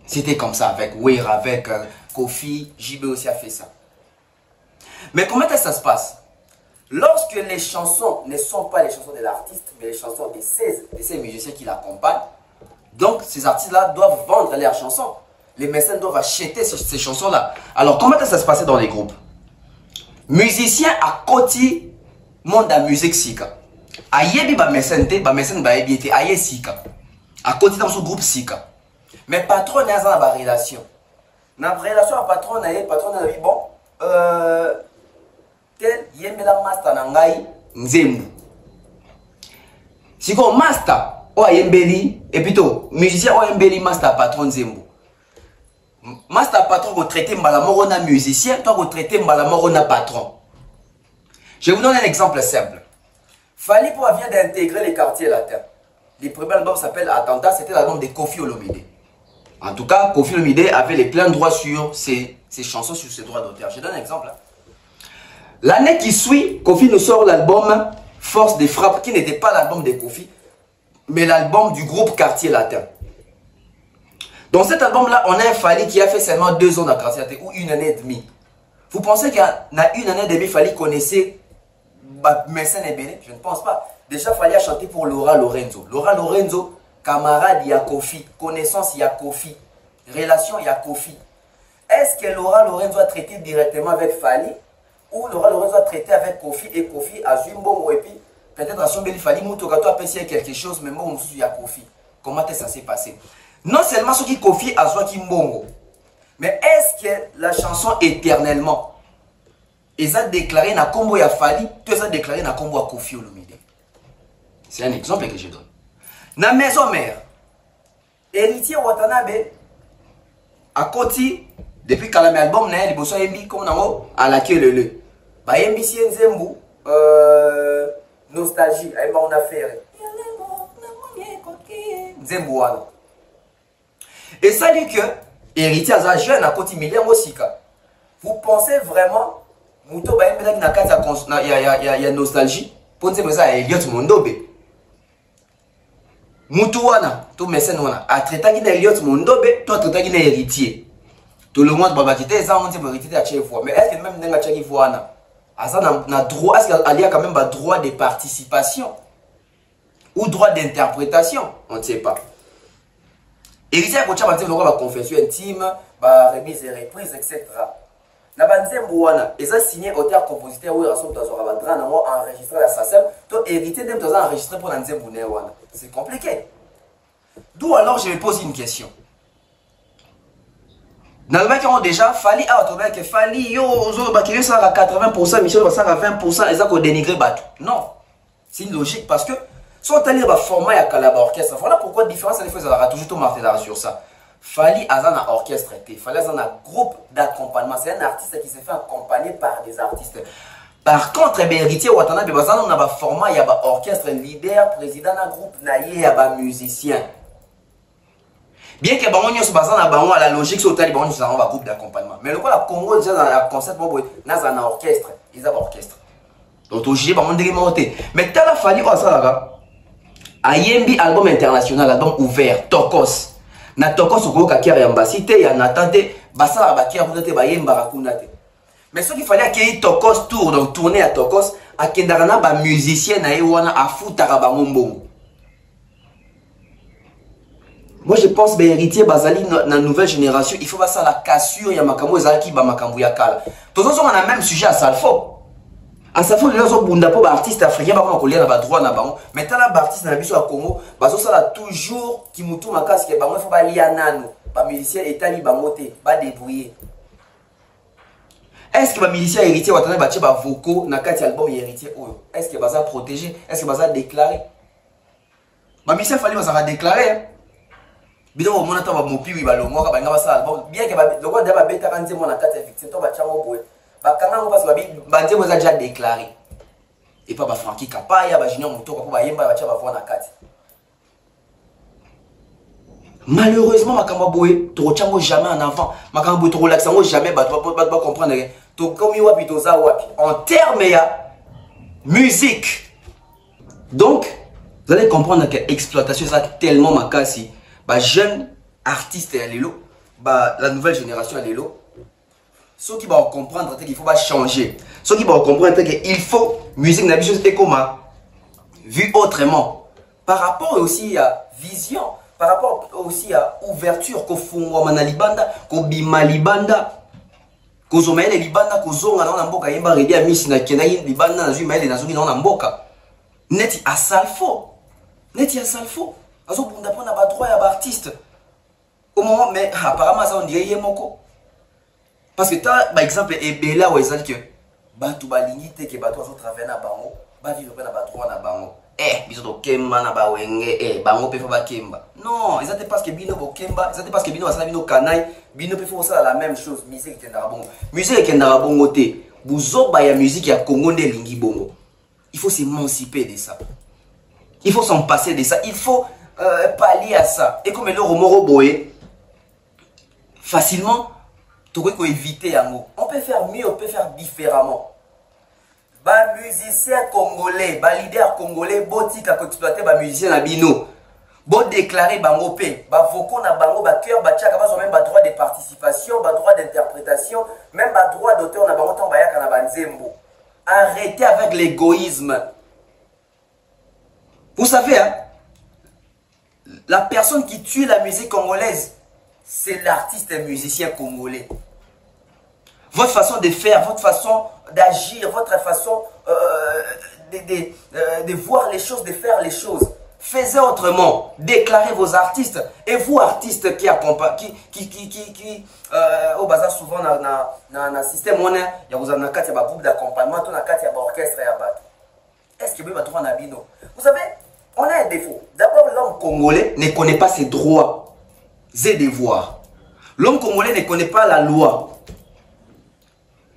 C'était comme ça avec Wera, avec Kofi, JB aussi a fait ça. Mais comment ça se passe? Lorsque les chansons ne sont pas les chansons de l'artiste, mais les chansons de ces musiciens qui l'accompagnent, donc ces artistes-là doivent vendre leurs chansons. Les mécènes doivent acheter ces chansons-là. Alors comment ça se passait dans les groupes? Musiciens à côté, monde de musique sika. Ayebi ba mécène ba yebi aye sika. À côté dans ce groupe sika. Mais patron n'a pas de relation. Na relation à patron n'a dit bon tel yembela master na ngai nzembu. Siko master o yembeli et plutôt musicien o yembeli master patron nzembu. Master patron vous traitez malamoro na musicien, toi vous traitez malamoro na patron. Je vous donne un exemple simple. Fali pour vient d'intégrer les quartiers latins. Le premier album s'appelle Attentat, c'était l'album de Kofi Olomide. En tout cas, Kofi Olomide avait les pleins droits sur ses chansons, sur ses droits d'auteur. Je donne un exemple. L'année qui suit, Kofi nous sort l'album Force de frappe, qui n'était pas l'album de Kofi, mais l'album du groupe Quartier Latin. Dans cet album-là, on a un Fally qui a fait seulement 2 ans dans Quartier Latin, ou 1 année et demie. Vous pensez qu'il y a 1 année et demie, Fally connaissait Mécène et Béné? Je ne pense pas. Déjà, Fally a chanté pour Laura Lorenzo. Laura Lorenzo, camarade, il y a Kofi. Connaissance, il y a Kofi. Relation, il y a Kofi. Est-ce que Laura Lorenzo a traité directement avec Fally, ou Laura Lorenzo a traité avec Kofi, et Kofi a joué un bon, et puis peut-être à son bel Fally, Moutogato a apprécié quelque chose, mais moi, il y a Kofi. Comment est-ce que ça s'est passé? Non seulement ce qui Kofi a joué qui Mbongo, mais est-ce que la chanson éternellement, ils ont déclaré na combo à Fally, ils ont déclaré na combo à Kofi Olomide? C'est un exemple que je donne. Na maison mère, héritier Watanabe, à côté, depuis quand l'album n'est pas sorti, comme on a la queue le. Bah, Yembi si Nzembu, nostalgie, on a fait. Nzembu wana. Et ça dit que héritier à jeune à côté million aussi. Vous pensez vraiment, Mouto ba Yembi na kata il y a nostalgie. Pour dire ça, Elliot Mondobe. Mouto wana, tout mécène wana. A traité qui Elliot Mondobe, toi traité qui héritier. Tout le monde va quitter ça, on dit pour hériter à chaque fois. Mais est-ce que même dans chaque fois, na droit, est-ce qu'il y a quand même un droit de participation ou droit d'interprétation? On ne sait pas. Héritier à côté, on va confession intime, remise et reprise, etc. Na banzembo wana, ils ont signé auteur compositeur ou rason dans un bandran enregistré la SACEM, to héritier dem to enregistré pour nzembo ne wana. C'est compliqué. D'où alors je me pose une question. Dans le mec qui ont déjà Fally a trouvé que Fally yo ozo bakiri ça à 80%, Michel va ça à 20%, ils ont dénigré bateau. Non. C'est une logique parce que sont allés à format à Calabar orchestre. Voilà pourquoi la différence les fois ça aura toujours tout martelé sur ça. Fally a un orchestre, Fally a un groupe d'accompagnement, c'est un artiste qui se fait accompagner par des artistes. Par contre, héritier Watanabe bazana on a un format, il y a un orchestre leader, président d'un groupe, il y a un musicien. Bien que bango nyonso bazana bango à la logique so tali bango nyonso un groupe d'accompagnement. Mais le quoi la Congo déjà dans le concept bobo na un orchestre, ils ont un orchestre. Donc au jé bango ndenge monté. Mais tala Fally o ça là. Ayembi album international, album ouvert, Tokos. Na Tokos ko ka kere ambasité ya natante basala ba kere kunate ba yemba rakunate. Mais ce qu'il fallait qu'il Tokos tour donc tourner à Tokos a kendarana ba musicien na wana a futaka ba mbongo. Moi je pense que héritier Bazali dans la nouvelle génération, il faut pas ça la cassure ya makambo ezaki ba makambo ya kala. Tous on a même sujet à Salfo. À Salfo les autres bunda po ba artiste africain ba ko lia na ba droit na bango. Mais tala ba artiste na biso à Congo, bazo sala toujours ki mutu makasi ke bango il faut ba lia nano, ba musicien etali bango te, ba débrouiller. Est-ce que ba musicien héritier watana ba ba vocaux na kati album héritier oyo? Est-ce que baza protéger? Est-ce que baza déclarer? Ba musicien Fally baza déclarer. Bidon au monde va mopi oui balongo ka banga basala album bien que ba loko da ba beta kanze mona kati effective to ba chango boye ba kanga ngo parce que ba nzemo za déjà déclaré et pas ba Frankie Kapaya ba Junior Mutoko ko ba yemba ba cha ba voir na kati. Malheureusement makambo boye to chango jamais en avant makambo boye to relaxango jamais ba comprendre to komi wapi to za wapi en termes ya musique. Donc vous allez comprendre que exploitation ça tellement makasi. Bah, jeune artiste à l'élo, bah, la nouvelle génération à l'élo, ceux qui vont comprendre qu'il faut pas changer, ceux qui vont comprendre qu'il faut musique n'a chose comme vu autrement, par rapport aussi à vision, par rapport aussi à ouverture, qu'au fond manalibanda, qu'au bimalibanda, qu'au zomaïle libanda, qu'au zonga na mboka yemba redi à miss na kenaï libanda na zumaïle na zugi na mboka, neti à salfo, neti à salfo. Parce qu'on n'a pas droit à l'artiste. Au moment, mais apparemment, ça on dirait Yemoko. Parce que par exemple, et là où ils ont dit que Batu Balingite, que Batu a travaillé à Bango, Batu n'a pas droit à Bango. Ils ont Kemba, na Bawenge, Bango peut faire Kemba. Non, ils ont parce que Bino Kemba, ils ont parce que Bino a Bino Kanaï, Bino peut faire ça la même chose. Musique qui est dans Bongo. Musique qui est dans Bongo, Bouzo, il y a musique qui a Congo de Lingi Bongo. Il faut s'émanciper de ça. Il faut s'en passer de ça. Il faut pallier à ça. Et comme le Romoro Boé, facilement, tu peux éviter. On peut faire mieux, on peut faire différemment. ba musicien congolais, ba leader congolais, botika ko exploiter ba musicien na bino. Bo déclarer bango pe, ba voko na bango ba cœur ba tchaka ba même ba droit de participation, ba droit d'interprétation, même ba droit d'auteur na bango tant ba yaka na banzembo. Arrêtez avec l'égoïsme. Vous savez, hein, la personne qui tue la musique congolaise, c'est l'artiste et musicien congolais. Votre façon de faire, votre façon d'agir, votre façon de voir les choses, de faire les choses. Faites autrement. Déclarez vos artistes. Et vous, artistes qui accompagnent, au bazar souvent dans le système, il y a un groupe d'accompagnement, il y a un orchestre. Est-ce que vous avez droit à Nabino? Vous savez, on a un défaut. D'abord, l'homme congolais ne connaît pas ses droits et devoirs. L'homme congolais ne connaît pas la loi.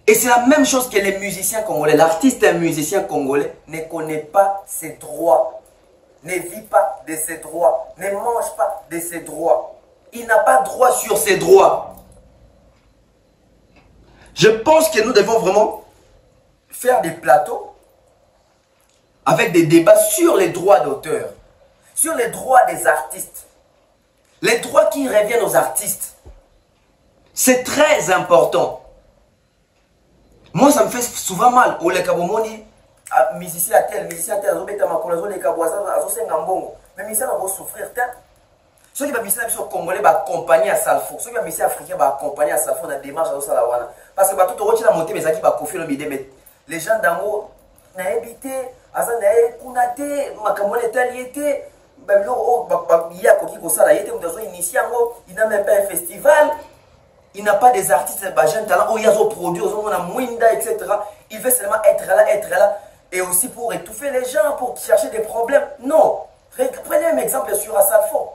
Et c'est la même chose que les musiciens congolais. L'artiste et musicien congolais ne connaît pas ses droits, ne vit pas de ses droits, ne mange pas de ses droits. Il n'a pas droit sur ses droits. Je pense que nous devons vraiment faire des plateaux avec des débats sur les droits d'auteur, sur les droits des artistes, les droits qui reviennent aux artistes. C'est très important. Moi, ça me fait souvent mal. Au Lekabomoni, musicien à tel, musicien à tel, mais musicien va souffrir. Ceux qui sont musiciens congolais vont accompagner à Salfo. Ceux qui sont musiciens africains vont accompagner à Salfo dans la démarche de Salawana. Parce que tout le monde a monté, mais ça qui va confier le bidé. Mais les gens d'Ango n'ont habité, Azan n'a kunate, Makamone taliété, il y a Koki Kosala, il n'a même pas un festival. Il n'a pas des artistes, des jeunes talents, il y a des produits, on a Mwinda, etc. Il veut seulement être là. Et aussi pour étouffer les gens, pour chercher des problèmes. Non. Prenez un exemple sur Asalfo.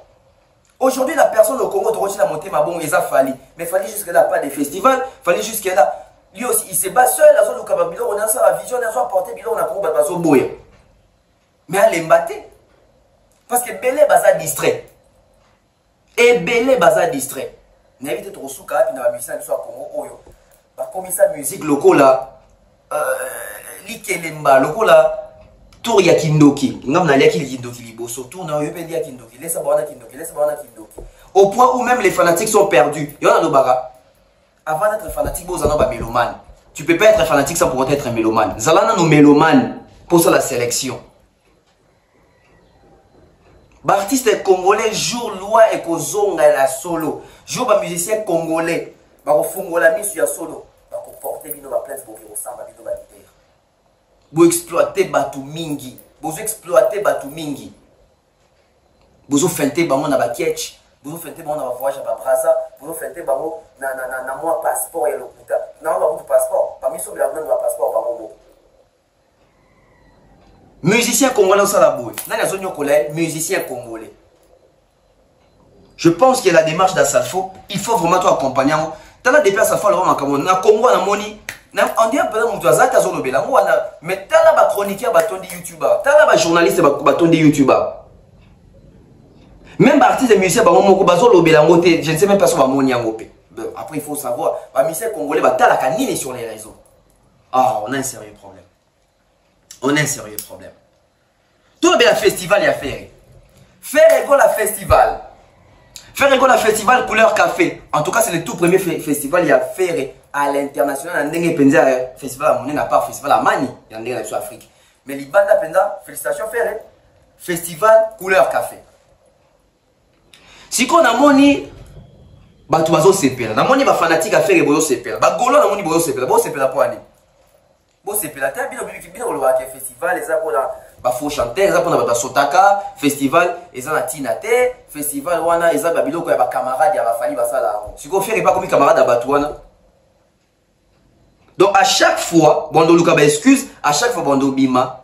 Aujourd'hui, la personne au Congo, de la montée, bon, il a fallu. Mais il fallait jusque-là pas de festival, il fallait jusque-là. Lui aussi, il s'est bat seul, la zone où on a sa vision, on a porté, on a combattu, on a boyer. Mais elle est mbattée. Parce que Belé Baza distrait. Et Belé Baza distrait. N'évitez trop souka puis dans la musique soit Congo oyo ba komisa musique lokola likelemba lokola tour ya kindoki ngam na liaki kindoki liboso tour na yo pe dia kindoki laisse bana kindoki au point où même les fanatiques sont perdus. Yo na lobara avant d'être fanatique bozana ba mélomane. Tu peux pas être fanatique sans pour autant être un mélomane. Zalana no mélomane pour ça la sélection. L'artiste congolais jour loi et kozonga la solo. Jour ba musicien congolais ba ko fungola misu ya solo ba ko porter bino ba place bo ressemble bino ba leader. Bo exploiter batu mingi, bo exploiter batu mingi. Bo fente bango na ba ketch, bo fente bango na ba voyage ba Braza, bo fente bango na moi passeport ya lokuta. Na ba ko passeport, ba miso bla ba passeport ba mo. Musicien congolais au Salaboué. Dans la zone yokolais, musicien congolais. Je pense que la démarche d'Asalfo, il faut vraiment toi accompagner. Dans la déplace Asalfo, on a Congo, on a Moni. On dit un peu de Zata Zonobela. Mais t'as là chroniqueur, bâton de YouTuber. T'as là journaliste, bâton de YouTuber. Même artiste et musicien, je ne sais même pas si on va Moni en Opé. Après, il faut savoir, les musiciens congolais, t'as la canine sur les réseaux. Ah, on a un sérieux problème. On a un sérieux problème. Tout le festival y a fait. Faire école à festival. Faire école à festival couleur café. En tout cas, c'est le tout premier festival y a fait à l'international. Festival à Moné n'a pas festival à Mani. Il y a en Afrique. Mais l'Ibanda Penda, félicitations faire festival couleur café. Si on a moni, bah tu vas au CPL. Na moni ba fanatique à faire boyo CPL. Ba golo na moni boyo CPL. Boyo CPL pour aller. Boyo CPL. T'as bien le festival les pour la ba faux chanter, les pour na ba sotaka festival, les na tinate festival wana les ba biloko ya ba camarade ya ba fali ba sala. Si on fait pas comme camarade à Batouana. Donc à chaque fois, Bondo Luka excuse, à chaque fois Bondo Bima,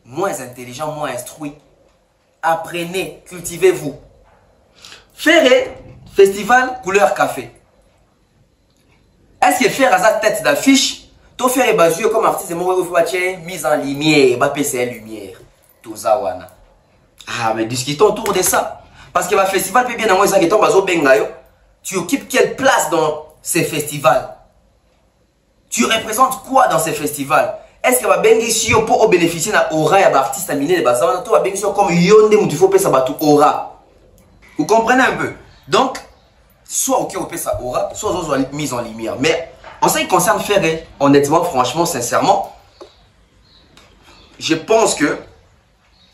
moins intelligent, moins instruit. Apprenez, cultivez-vous. Faire festival couleur café. Est-ce que faire à sa tête d'affiche, tout faire basé comme artiste, mise en lumière, c'est lumière, tout ça wana. Ah mais discutons autour de ça. Parce que le festival peut bien avoir ça qui tombe bazo bengayo. Tu occupes quelle place dans ces festivals? Tu représentes quoi dans ces festivals? est-ce que babengi pour bénéficier na aura ya artiste aminé les bazana to babengi comme yonde mutu faut pesa batu aura. Vous comprenez un peu? Donc soit OK on pesa aura, soit aux mise en lumière. Mais en ce qui concerne Ferré, honnêtement, franchement, sincèrement, je pense que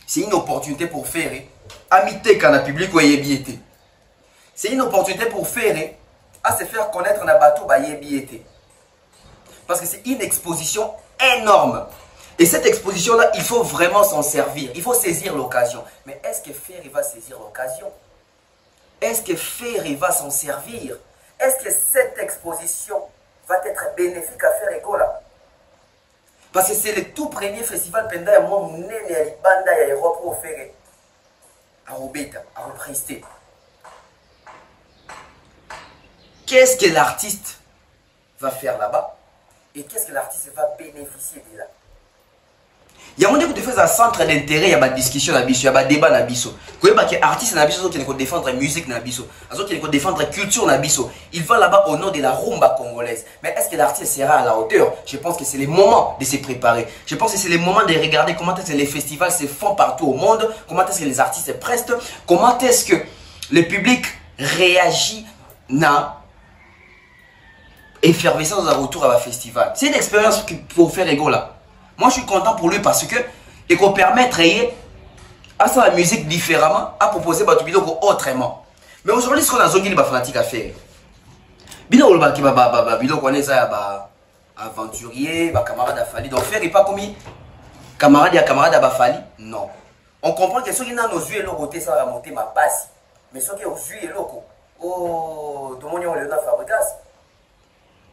c'est une opportunité pour Ferré amité quand le public ou yebiété. C'est une opportunité pour Ferré à se faire connaître dans bateau ba yebiété. Parce que c'est une exposition énorme. Et cette exposition-là, il faut vraiment s'en servir. Il faut saisir l'occasion. Mais est-ce que Ferré va saisir l'occasion? Est-ce que Ferré va s'en servir? Est-ce que cette exposition va être bénéfique à Ferré Gola? Parce que c'est le tout premier festival pendant un mois où Banda et Europe au Ferré. À Robeta, à represter. Qu'est-ce que l'artiste va faire là-bas? Et qu'est-ce que l'artiste va bénéficier de là? Il y a un monde qui fait un centre d'intérêt, il y a une discussion, il y a un débat. Vous voyez que l'artiste qui défendre la musique, qui défendre la culture, il va là-bas au nom de la rumba congolaise. Mais est-ce que l'artiste sera à la hauteur? Je pense que c'est le moment de se préparer. Je pense que c'est le moment de regarder comment est-ce que les festivals se font partout au monde, comment est-ce que les artistes se prestent, comment est-ce que le public réagit à effervescence de retour à un festival. C'est une expérience pour faire ego là. Moi, je suis content pour lui parce que il peut permettre à faire la musique différemment, à proposer des vidéos autrement. Mais aujourd'hui, ce qu'on a zongé les fanatiques à faire. Bino qui va vidéo qu'on est aventurier, camarade à Fali. Donc faire pas comme camarade à Bafali. Non. On comprend que ceux qui n'ont nos yeux et côté ça va monter ma passe. Mais ceux qui ont yeux et l'eau, oh, tout le monde est là Fabregas.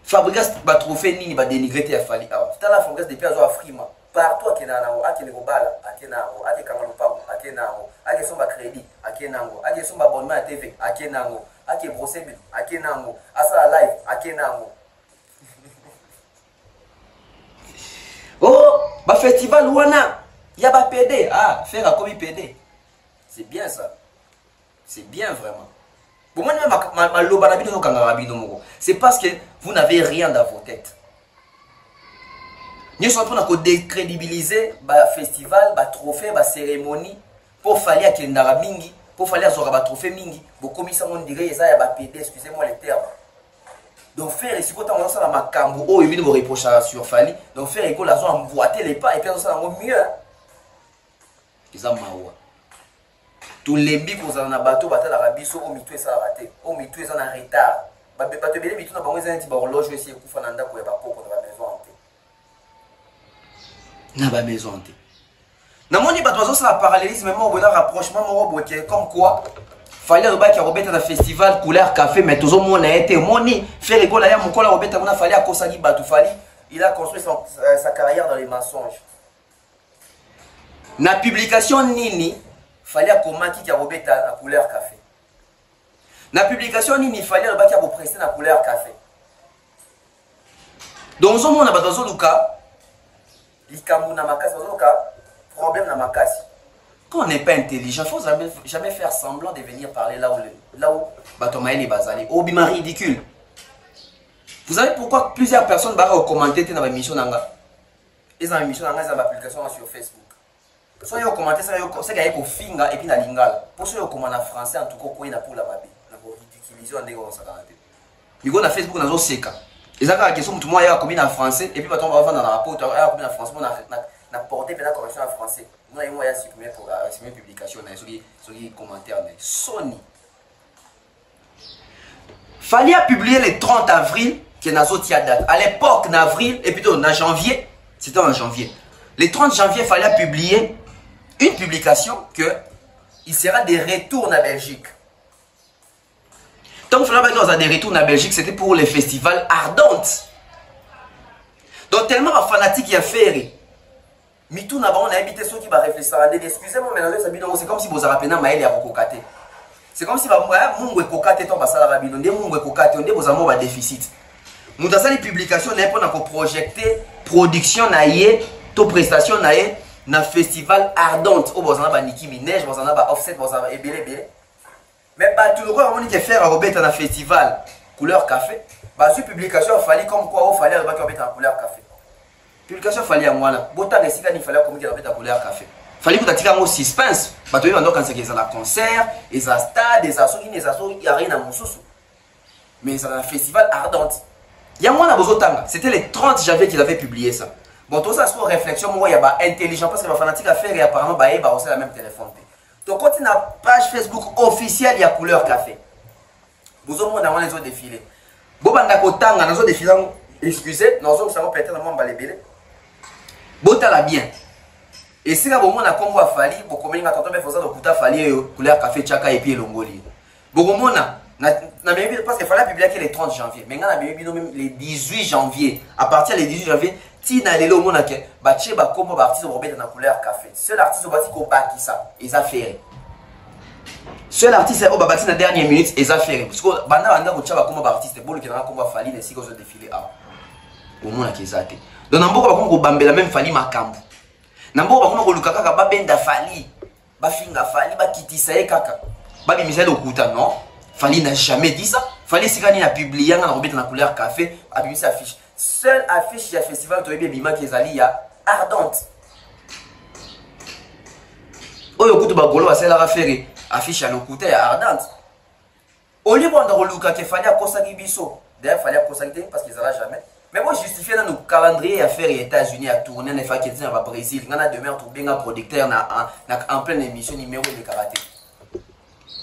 Fabregas va trouver ni va dénigrer à Fali. Alors, c'est la Fabregas depuis à Frima. Partout à Kenano, à Kenegobala, à Kenao, à Kamalupago, à Kenao, à Kesomba Crédit, à Kenango, à Kesomba Abonnement à TV, à Kenango, à Kebrosebit, à Kenango, à Sala Live, à Kenango. Oh, bah festival Wana, il y a pas PD. Ah, faire un commis PD. C'est bien ça. C'est bien vraiment. C'est parce que vous n'avez rien dans vos têtes. Nous sommes en train de décrédibiliser le festival, le trophée, la cérémonie pour faire qu'il y ait mingi, pour faire un trophée mingi. Vous commissaires on dirait ça y a PD, excusez-moi les termes. Donc faire ici quand on a ma cambo, oh il vient de me reprocher sur Fali. Donc faire école la zone emboîter les pas et puis on ça mieux. Ils ont mawa. Tous les bigs aux en bateau battent la rabisso au mitou et ça raté. Au mitou et ça en retard. Bah te bien mitou na bango ça un petit horloge ici ku fananda ko ya ba poko na ba maison hanté. Na ba maison hanté. Na moni ba tozo ça parallélisme même au rapprochement mon boké comme quoi fallait le bac à Robeta na festival couleur café mais tozo mon a été moni faire école ya mon kola Robeta mon a fallu à Kosali Batu Fali, il a construit sa carrière dans les mensonges. Na publication nini fallait à Komaki qui a Robeta la couleur café. La publication il fallait le bâtir pour prester la couleur café. Donc on a besoin de cas, l'ikamu na makasi, problème na makasi. Quand on n'est pas intelligent, il ne faut jamais faire semblant de venir parler là où Batomaël est basé. Au bima ridicule. Vous savez pourquoi plusieurs personnes ont commenté dans ma émission nanga? Ils ont une émission nanga dans ma publication sur Facebook. Soit ils ont commenté ça, c'est qu'il y a un finga et puis na lingala. Pour ceux qui ont commenté en français, en tout cas, quoi il y a pour la babi. Ridiculisé en dégoût ça garantit. Mais quand on a Facebook, on a aussi cas. Et ça, la question, tout le monde a commis en français et puis on va vendre dans la rapport, on a commis en français, on a porté la correction en français. On a eu moyen de supprimer pour la publication, on a eu commentaires. Sony. Fallait publier le 30 avril, qui est dans la date. À l'époque, en avril, et plutôt en janvier, c'était en janvier. Le 30 janvier, il fallait publier une publication que il sera des retours en Belgique. Donc, il fallait que des retours en Belgique, c'était pour les festivals ardentes. Donc, tellement de fanatiques y a fait. Mais tout d'abord, on a habité ceux qui vont réfléchir. Excusez-moi, mais c'est comme si vous avez appelé Maël et Kokate. C'est comme si vous avez Kokate, on va Kokate, on vous avez un déficit. Nous avons des publications, on a projeté production, to prestation, na festival ardente. Oh, vous avez Nicki Minaj, vous avez Offset, vous avez Ebele. Mais tout le monde on dit faire à Robert dans un festival couleur café. Bah, sur publication, il fallait comme quoi il fallait rebattre en couleur café. publication fallait à moi là botan esika ni fallait communiquer avec ta couleur café fallait que tu tira un suspense ba to yando quand c'est qu'ils ont la concert ils ont stade ils ont soki ils ont y a rien à mususu mais ça un festival ardente il y a moi na bozotanga c'était le 30 janvier qu'il avait publié ça bon tout ça sur réflexion moi il y a ba intelligent parce que ba fanatique à faire et apparemment ba aussi la même téléphone donc quand tu as page Facebook officielle il y a couleur café bozomo na wana les autres défilés bobanda kotanga nazo défilé excusez nazo ça va peut-être na moi balebele botala bien et si la bomona kombo afali bokomenga tonton be fosa dokuta fali couleur café chaka et puis longoli bokomona na même parce que fallait publier le 30 janvier mais na même le 18 janvier à partir du 18 janvier tina lelo mona ke bache ba kombo ba artiste robeta na couleur café seul artiste bati ko baki ça ils a fait seul artiste au babati na dernière minute ils a fait parce que banda ko chaba kombo ba artiste bolo ke na kombo afali ne siko zo défiler a au mona ke zate donc namboka ba kombo bambela même fali makambu namboka ba kombo luka kaka ba benda fali ba finga fali ba kitisa e kaka ba bimisa do kuta non Fali n'a jamais dit ça. Fali si quand il a publié un robot dans la couleur café, a publié sa affiche. Seule affiche du festival de Bima qui est allée à ardente. Oh yo kutu bagolo a celle à faire affiche à l'okuta à ardente. Au lieu de reluka que fallait à Kosa Gibiso. D'ailleurs fallait à Kosa Gibiso parce qu'ils n'allaient jamais. Mais moi justifier dans nos calendriers à faire les États-Unis à tourner les fois qui étaient au Brésil. On a demain tout bien un producteur en pleine émission numéro de karaté.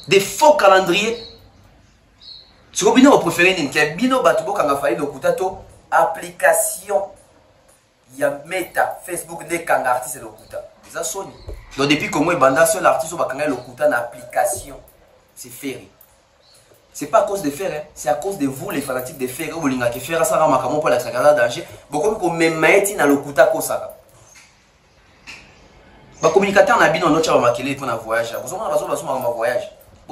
Des faux calendriers. Si vous avez préféré une bino batubo quand fallu de kutato application il y a Meta Facebook des kanga artiste de kuta ça sonne donc depuis que moi banda seul artiste va kanga le kuta na application c'est ferré c'est pas à cause de faire hein. C'est à cause de vous les fanatiques de faire vous linga que faire ça rama comme pour la sagada danger beaucoup comme même maïti na le kuta ko ça ba communicateur na bino no cha makele pour na voyage vous on va voyage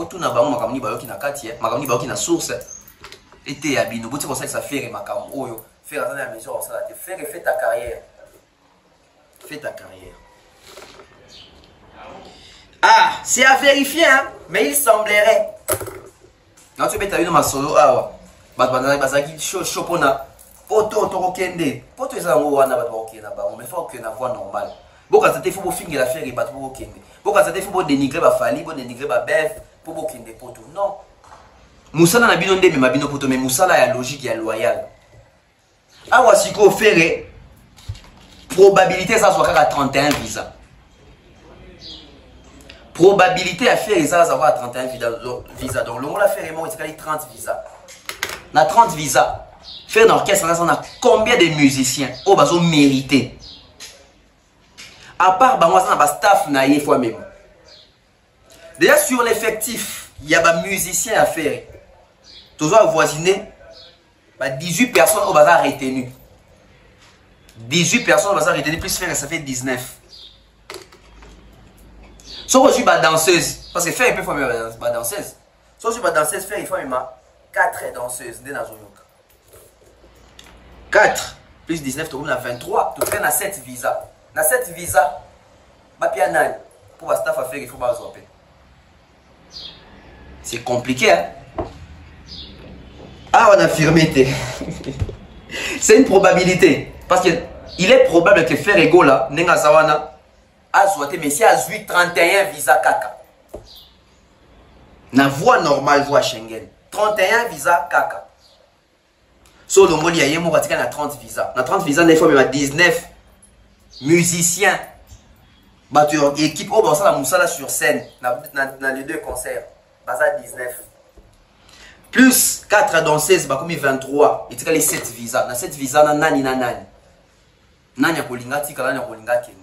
tout na bango makamni bayoki na kati makamni bayoki na source était ya bino boти conseil ça faire makam oyo faire dans la maison ça te faire fait ta carrière ah c'est à vérifier hein mais il semblerait non tu beta bino masolo awa batbana bazaki chopona poto to kende poto ezango wana batwa okena bango mais faut que na voix normale boka ça te faut finir la faire et batwa okende boka ça te faut dénigrer ba fali bo dénigrer ba bef pour beaucoup de poteaux. Non. Moussala n'a bien mais ma bino poto mais Moussala a logique et loyal. Ah voici qu'on ferait probabilité ça soit à 31 visa. Probabilité à faire ça avoir 31 visa. Donc le mot la faire est mort il 30 visa. Na 30 visa. Faire un orchestre on a combien de musiciens au baso mérité. À part bah moi ça n'a staff na y fois même. Déjà sur l'effectif, il y a des musiciens à faire. Toujours avoisiné, 18 personnes au bazar retenu. 18 personnes au bazar retenu, plus faire, ça fait 19. Sauf que je suis pas danseuse, parce que faire un peu faut pas danseuse. Sauf que je suis pas danseuse, faire il faut même 4 danseuses. 4 plus 19, tu as 23. Tu prends 7 visas. Dans 7 visas, tu as pour staff à faire, il faut pas zoper. C'est compliqué, hein? Ah, on a affirmé. C'est une probabilité. Parce qu'il est probable que faire ego là, Nenga Zawana, a zoité, mais si a 31 visa kaka. Na voie normale, voie Schengen. 31 visa kaka. So, le mot, il y a un 30 visa. Na 30 visa, il faut même 19 musiciens. Batteur, équipe, oh, ça, la moussala sur scène, dans les 2 concerts. Baza 19. Plus 4 danseuses, bah comme 23. Et tu as les 7 visas. Dans 7 visas, na nani na nani. Nani a kolinga tika, nani a kolinga kende.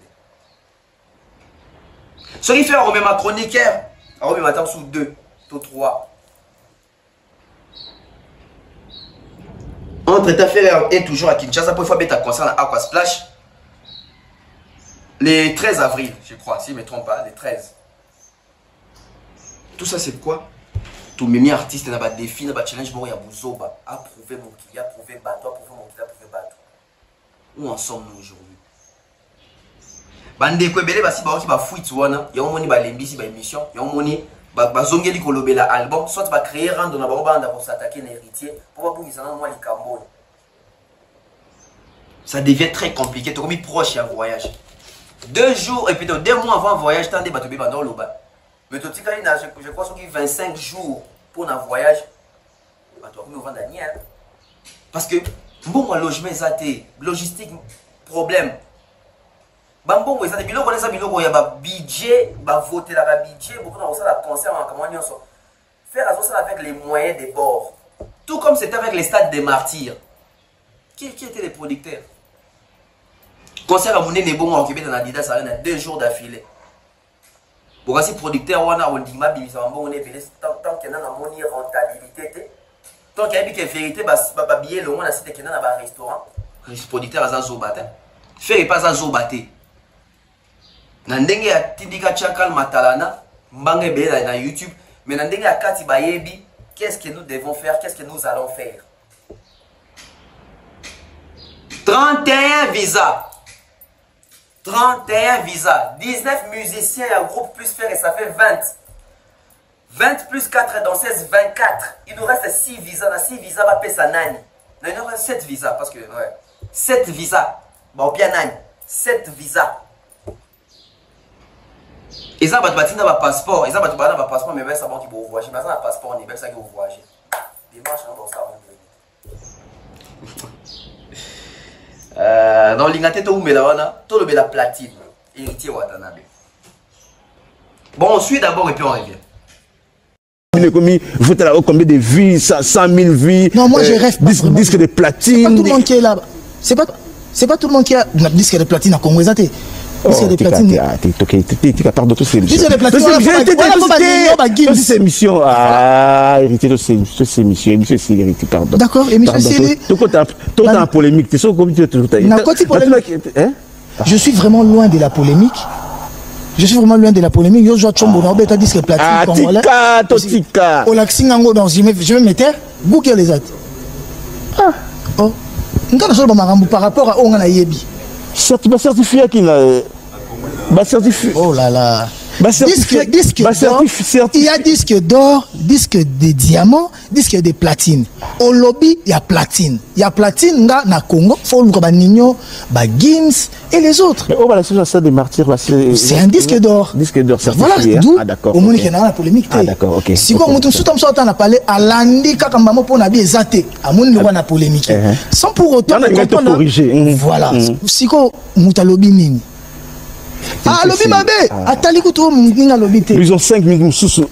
Ce qui fait un même chroniqueur, un même matin sous 2, tout 3. Entre ta affaire et toujours à Kinshasa, pour faire bêta concert à Aqua Splash. Les 13 avril, je crois, si je ne me trompe pas, les 13. Tout ça, c'est quoi? Tout mes artistes, dans le défi, dans le challenge, il y a Bouzoba. Approuver mon qui, approuver bateau, approuver mon qui, approuver bateau. Où en sommes-nous aujourd'hui? Bande Kwebele, si vous avez fouille, il y a un moni balembi, si émission, il y a un moni bazongeli kolobela album, soit va créer un dans la bande pour s'attaquer à l'héritier, pour voir qu'ils en ont moins les cambons. ça devient très compliqué. Tu as mis proche à un voyage. 2 jours et puis 2 mois avant le voyage, tu as des bateaux dans le bas. Mais tu as je crois qu'il y a 25 jours pour un voyage. Tu as vendre la nière. Parce que, bon, logement, ça logistique, problème. Bon, ça il y a un budget, voter la budget, beaucoup dans ça concert en comment faire ça avec les moyens des bords. Tout comme c'était avec les stades des martyrs. Qui étaient les producteurs? Concert à Mouné Nebo en Québec dans Adidas Arena 2 jours d'affilée. Pour ainsi producteur on a dit ma bibi ça va bon tant qu'il y a une rentabilité. Tant qu'il y a une vérité billet le moins cité qu'il y a un restaurant. Les producteurs à Zobate. Faire pas à Zobate. Nandenge ya tindika chakal matalana mbange be na YouTube mais nandenge ya kati bayebi qu'est-ce que nous devons faire, qu'est-ce que nous allons faire. 31 visas. 31 visas. 19 musiciens et un groupe plus faire et ça fait 20. 20 plus 4 danseuses, 24. Il nous reste 6 visas. 6 visas va payer ça nani. Il nous reste 7 visas parce que, ouais. 7 visas. Bon, bien nani. 7 visas. Et ça, tu as un passeport. Et ça, tu as un passeport, mais ça va vous voyager. Mais ça, un passeport, on est ça que vous voyagez. Dimanche, on va ça. Dans l'ingate, tu as la platine. Héritier Watanabe. Bon, on suit d'abord et puis on revient. Vous avez combien de vues, 100 000 vues. Non, moi je rêve pas. Disque de platine. C'est pas tout le monde qui est là. C'est pas tout le monde qui a un disque de platine à Congo. Disque de platine. Tu parles de toutes ces émissions. Disque de platine. Toutes ces émissions. Ah, héritier de ces émissions. Émission c'est héritier, pardon. D'accord, émission c'est. Tout en polémique. Tu es sûr que tu es Je suis vraiment loin de la polémique. Je suis vraiment loin de la polémique. Yo, je chombo na beta disque platine congolais. Tika. Au Laxingango dans je vais mettre Google les autres. Ah. Oh. Ngana solo marambu par rapport à Ongana Yebi. Certifié qui là. Certifié. Oh là là. Disque d'or, il y a disque d'or, disque de diamant, disque de platine. Au lobby, il y a platine. Il y a platine na Congo, faut le Nino, Gims et les autres. Mais oh, la situation des martyrs, c'est un disque d'or. Disque d'or certifié. Voilà, d'où au monde qui est dans la polémique. Ah d'accord, ok. Si on tout comme ça, on a parlé à l'andi kakambamo pour nabi ezate, à mon le na polémique. Sans pour autant corriger. Voilà. Si on mutalobi nini. Ah, lobby mabé. Atali kuto ninga lobby te. Ils ont 5 minutes sous.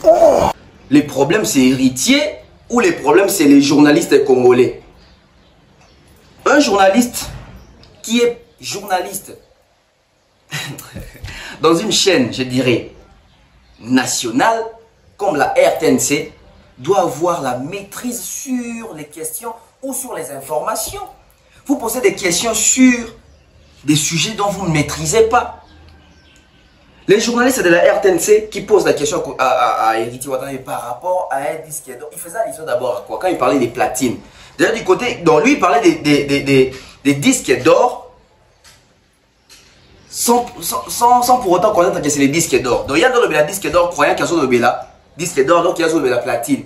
Les problèmes c'est héritier ou les problèmes c'est les journalistes congolais. Un journaliste qui est journaliste dans une chaîne, je dirais, nationale, comme la RTNC, doit avoir la maîtrise sur les questions ou sur les informations. Vous posez des questions sur des sujets dont vous ne maîtrisez pas. Les journalistes de la RTNC qui posent la question à Héritier Watanabe par rapport à un disque d'or, il faisait allusion d'abord à quoi? Quand il parlait des platines. Déjà du côté, donc lui il parlait des disques d'or sans pour autant connaître que c'est les disques d'or. Donc il y a dans le disque d'or, croyant qu'il y a le disque d'or, donc il y a la platine.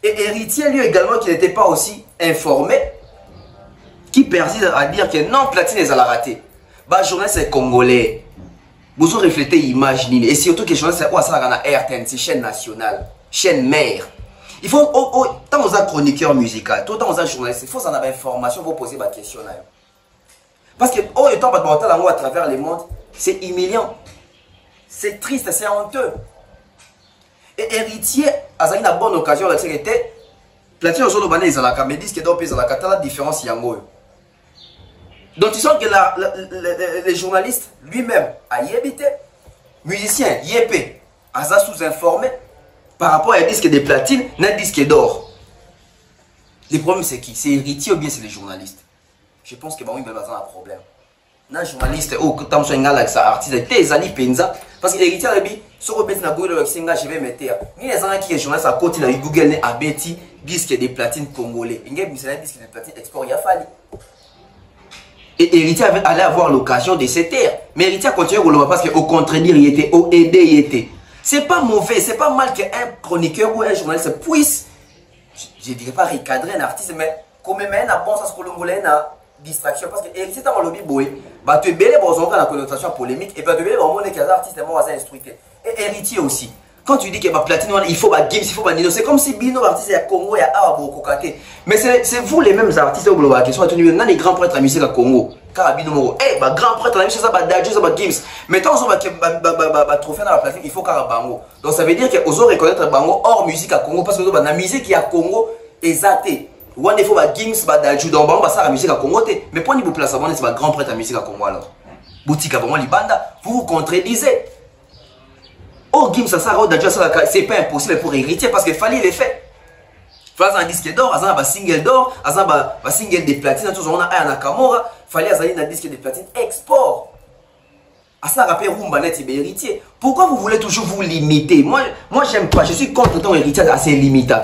Et Héritier lui également qui n'était pas aussi informé, qui persiste à dire que non, platine est à la rater. Bah journaliste congolais. Vous avez reflété l'image, et surtout que je pense que c'est la RTNC, chaîne nationale, chaîne mère. Il faut, tant vous êtes chroniqueur musical, tant vous êtes journaliste, il faut en avoir information pour poser ma question. Parce que, oh, le temps à travers le monde, c'est humiliant. C'est triste, c'est honteux. Et Héritier, a eu une bonne occasion de dire que platine au solo bané, mais disque d'or, la différence, il y a un mot. Donc tu sens que les journalistes lui-même a yébité, musicien yépé, a sous-informé par rapport à un disque de platine, un disque d'or. Le problème c'est qui? C'est Héritier ou bien c'est les journalistes? Je pense que oui, il va avoir un problème. Un journaliste ou quand tu as un artiste, tu es penza parce que Héritier a dit sur le na Google je vais mettre. Ni les gens qui sont journalistes à côté de Google a bêti disque de platine congolais. Il y a un disque de platine export il a fallu. Et Héritier allait avoir l'occasion de se taire. Mais Héritier a continué parce qu'au contredire, il était, au aider, il était. C'est pas mauvais, c'est pas mal qu'un chroniqueur ou un journaliste puisse, je dirais pas recadrer un artiste, mais comme même un bon sens congolais, distraction parce que héritier tant lobby boy bah tu es belé bon on a la connotation polémique et bah tu es belé bon on est qu'un artiste moi ça instruité et héritier aussi quand tu dis que bah platine il faut bah Gims il faut bah Nino c'est comme si Bino artiste à Congo il y a Arabo Kokate mais c'est vous les mêmes artistes au global qui sont tenus dans les grands prêtres à musique à Congo car Bino Moro eh bah grand prêtre à musique ça bah Dadju ça bah Gims mais tant on bah trophée dans la platine il faut car Bango donc ça veut dire que aux autres reconnaître Bango hors musique à Congo parce que bah la musique qui à Congo exacté One il faut bah Gims bah Dadju dans Bango bah ça la musique à Congo mais pour niveau place avant c'est bah grand prêtre à musique à Congo alors boutique à Bango Libanda vous vous contredisez. Oh, Gims, ça, c'est pas impossible pour héritier parce qu'il fallait les faire. Il fallait un disque d'or, un single d'or, un single de platine, on a un Nakamura, il fallait un disque de platine export. À ça, rappelle Rumba Net et héritier. Pourquoi vous voulez toujours vous limiter? Moi j'aime pas, je suis contre ton héritier assez limité.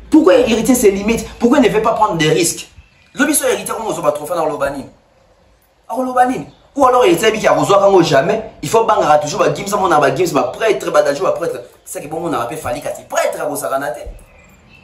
Pourquoi héritier se limite? Pourquoi il ne veut pas prendre des risques? L'objet sur héritier, on va trop faire dans l'Obanine. Ou alors il était qui a reçu jamais, il faut bangara toujours ba Gims mon ba Gims ba prêtre ba Dadju ba prêtre. C'est que bon on a rappelé Fali Kati prêtre à Rosaranate.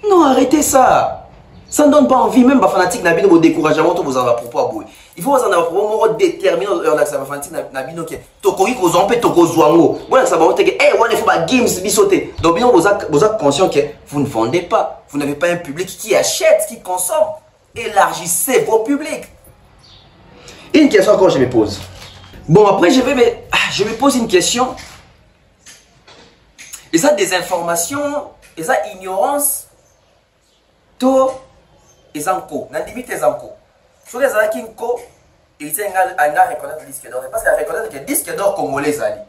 Non, arrêtez ça. Ça ne donne pas envie même ba fanatique na bino découragement to vous en propos à boy. Il faut vous en avoir propos mo déterminé on a ça ba fanatique na bino qui to kori ko zompe to ko zwango. Voilà ça ba te que eh on il faut ba Gims bisoter. Donc bino vous êtes conscient que vous ne vendez pas, vous n'avez pas un public qui achète, qui consomme. Élargissez vos publics. Une question encore je me pose. Bon après je me pose une question. Et ça des informations, et ça ignorance, to et zanko, n'a limite les zanko. Sur les zanko kinko, il tient à reconnaître le disque d'or parce qu'à reconnaître que le disque d'or congolais ali.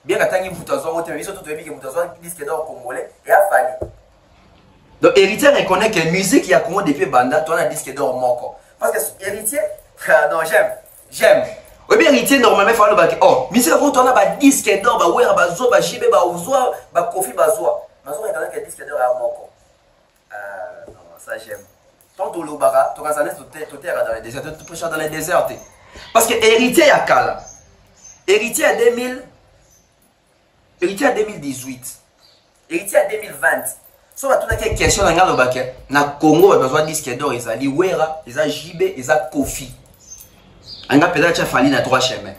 Bien qu'à tangi boutazo, on te met surtout que boutazo disque d'or congolais et a fallu. Donc héritier reconnaît que musique il y a comment depuis banda, toi un disque d'or moko. Parce que héritier, non j'aime. Oui bien héritier normalement il faut le bac. Oh, musique quand on a ba disque d'or, ba wera ba zo ba jibe ba ozoa, ba kofi ba zoa. Mais on reconnaît que disque d'or a moko. Non, ça j'aime. Tant de l'obara, tu vas aller tout terre dans les déserts, tu peux dans les déserts. Parce que héritier à Kala. Héritier à 2000. Héritier à 2018. Héritier à 2020. So va toute une question dans le bac. Na Congo a besoin de disque d'or, ils a liwera, ils a jibé, ils a kofi. On a peut-être fallu na trois chemins.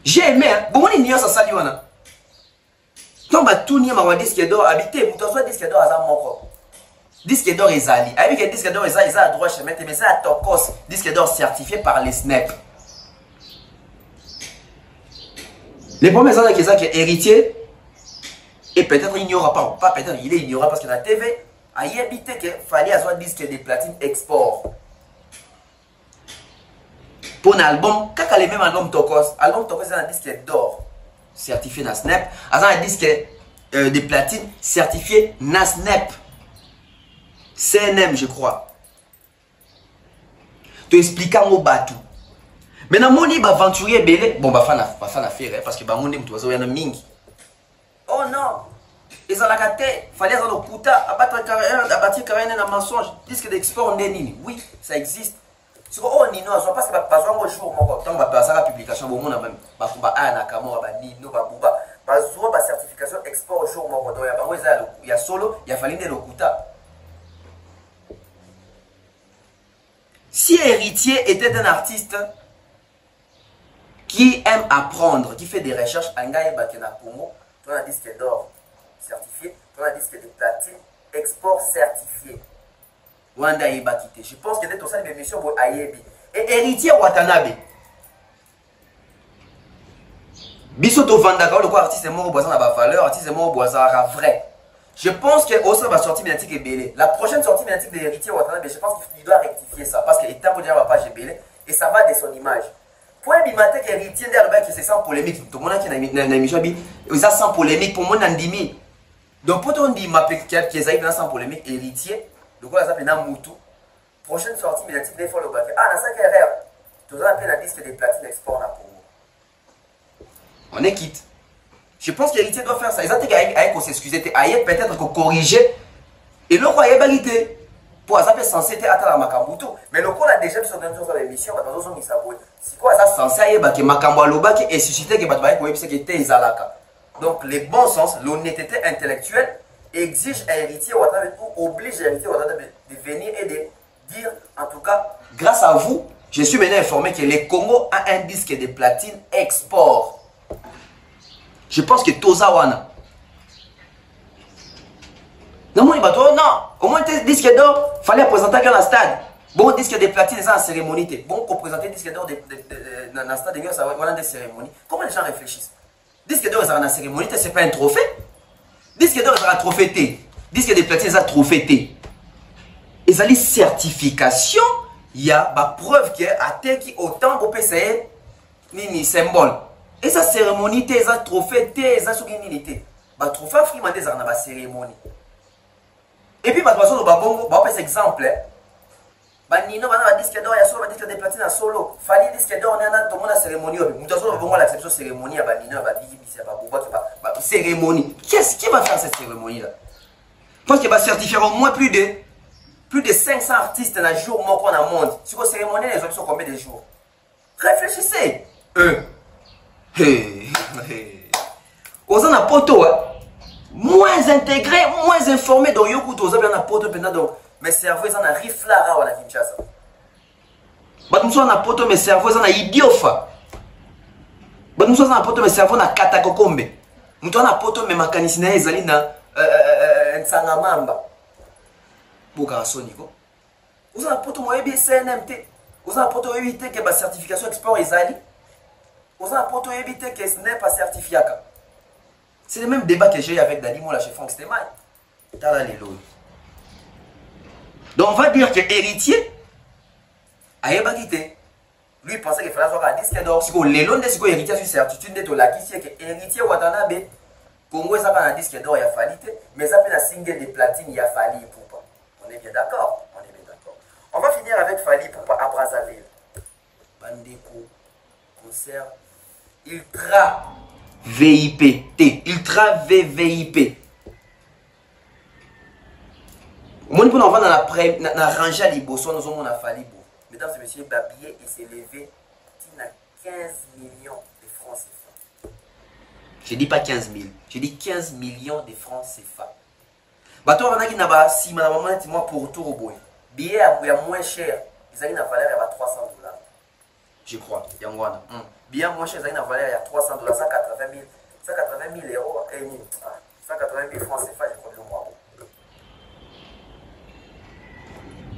J'ai aimé, bon on ignore ça saliwana. Quand va tout nier ma disque d'or habité, vous besoin disque d'or à ça moko. Disque d'or ezali. Avec le disque d'or ezali, ça a droit chemin, mais ça a tokos, disque d'or certifié par les SNEP. Les premiers années qui sont héritiers et peut-être il n'y aura pas peut-être il est ignorant parce que la TV a y habité qu'il fallait avoir disque de platine export. Pour un album, quand les mêmes albums tokos c'est un disque d'or certifié na SNEP, un disque de platine certifié na SNEP. CNM, je crois. Tu expliques à mon bateau. Maintenant, mon livre aventurier belé. Bon, bah, fan affaire, parce que bah, mon livre, tu vois, il y en a mingi. Oh non! Ils ont la gâté. Fallait avoir le puta, abattre carrière dans mensonge. Disque d'export, neni. Oui, ça existe. Sur oh, Nino, parce que pas un jour, mon temps, bah, ça la publication, bon, on a même, bah, Nakamura, bah, Nino, bah, Bouba, bah, souvent, bah, certification export au jour, mon temps, il y a solo, il y a fallu le puta. Si héritier était un artiste qui aime apprendre, qui fait des recherches, tu as un disque d'or certifié, tu as un disque de platine, export certifié. Je pense que c'est aussi une émission pour Ayebi. Et héritier Watanabe. Bisoto Vandaka, le quoi artiste est mort au boisson à la valeur, artiste est mort au boisson à vrai. Je pense que Osa va sortir médiatique et belé. La prochaine sortie médiatique de héritier Watanabe, je pense qu'il doit rectifier ça. Parce qu'il est temps pour dire à la page belé et ça va de son image. Pour un bimatek héritier d'Herbe qui c'est sans polémique. Tout le monde qui a une émission, ils ont sans polémique pour moi Nandimi. Donc pour ton dit ma qui est sans polémique héritier, le quoi ça s'appelle Namoutou. Prochaine sortie médiatique des fois le bac. Ah, dans 5 erreurs. Tout ça appelle un disque des platines export là pour moi. On est quitte. Je pense que l'héritier doit faire ça. Ils ont dit qu'on s'excusait, peut-être qu'on corrigeait. Et le quoi est validé. Pour ça, c'est censé être à la Makambutu. Mais le quoi a déjà sur l'émission, on a mis ça. C'est quoi ça censé être que Makambu Aloba qui est suscité que Batbaï pour que était Izalaka. Donc, le bon sens, l'honnêteté intellectuelle exige un héritier ou oblige l'héritier de venir et de dire, en tout cas, grâce à vous, je suis maintenant informé que le Congo a un disque de platine export. Je pense que Tozawana. Non, au moins disque d'or, il fallait présenter dans le stade. Bon, disque de platine, c'est en cérémonie. Bon, pour présenter disque d'or dans le stade, ça va des cérémonies. Comment les gens réfléchissent? Disque d'or, c'est en cérémonie, ce n'est pas un trophée. Disque d'or, c'est un trophée. Disque de platine, c'est un trophée. Et ça, les certifications, il y a la preuve qu'il y a qui autant pour PCE, ni symbole. Et ça, cérémonie, ça, trophée, ça, souvenir. Le trophée, vraiment, c'est dans la cérémonie. Et puis, on va faire exemple. Nino va disque d'or, il y a solo disque de platine à solo. Fallait disque d'or, on a tout le monde à cérémonie. Nous avons l'acception cérémonie à Nino, cérémonie. Qui va faire cette cérémonie-là? Parce qu'il va certifier au moins plus de 500 artistes dans le jour qu'on a monde. Si vous cérémonie, les autres sont combien de jours? Réfléchissez. Aux en poto, moins intégré, moins informé dans Yoku, aux en poto, donc. Mes cerveaux, ils en arrivent là, on a Kinshasa. Nous sommes en poto, mes cerveaux, ils en a idiofa. Nous sommes en poto, mes cerveaux, on a katakokombe. Nous sommes en poto, mes mécaniciens, ils allaient dans Nsangamamba. Bogarasoniko. Vous en poto, moi, CNMT. Vous en poto, éviter que la certification export, ils allaient. Vous en poto, éviter que ce n'est pas certifié. C'est le même débat que j'ai eu avec Dani Moula chez Franck Stemay. T'as les lois. Donc on va dire que héritier a ébagité. Lui il pensait qu'il fallait avoir un disque d'or. Si vous l'élan de ce que héritier sur certitude de la qui c'est que héritier Watanabe Congo ça pas un disque d'or il a fallu mais ça peut un single de platine il a fallu pour pas. On est bien d'accord. On est bien d'accord. On va finir avec Fali Poupa à Brazzaville. Bandeko concert Ultra VIP T Ultra VVIP. Moi, on va dans la rangée à Liboso, nous avons fallu. Mesdames et messieurs, le billet s'est levé à 15 millions de francs CFA. Je ne dis pas 15 000, je dis 15 millions de francs CFA. Bateau, on a qui n'a pas si madame pour retour au bois. Billet est moins cher, ils ont une valeur à 300 $. Je crois, il y a un mois. Billet moins cher, ils ont une valeur à 300 $, 180 000 euros, 180 000 francs CFA, je crois, le mois.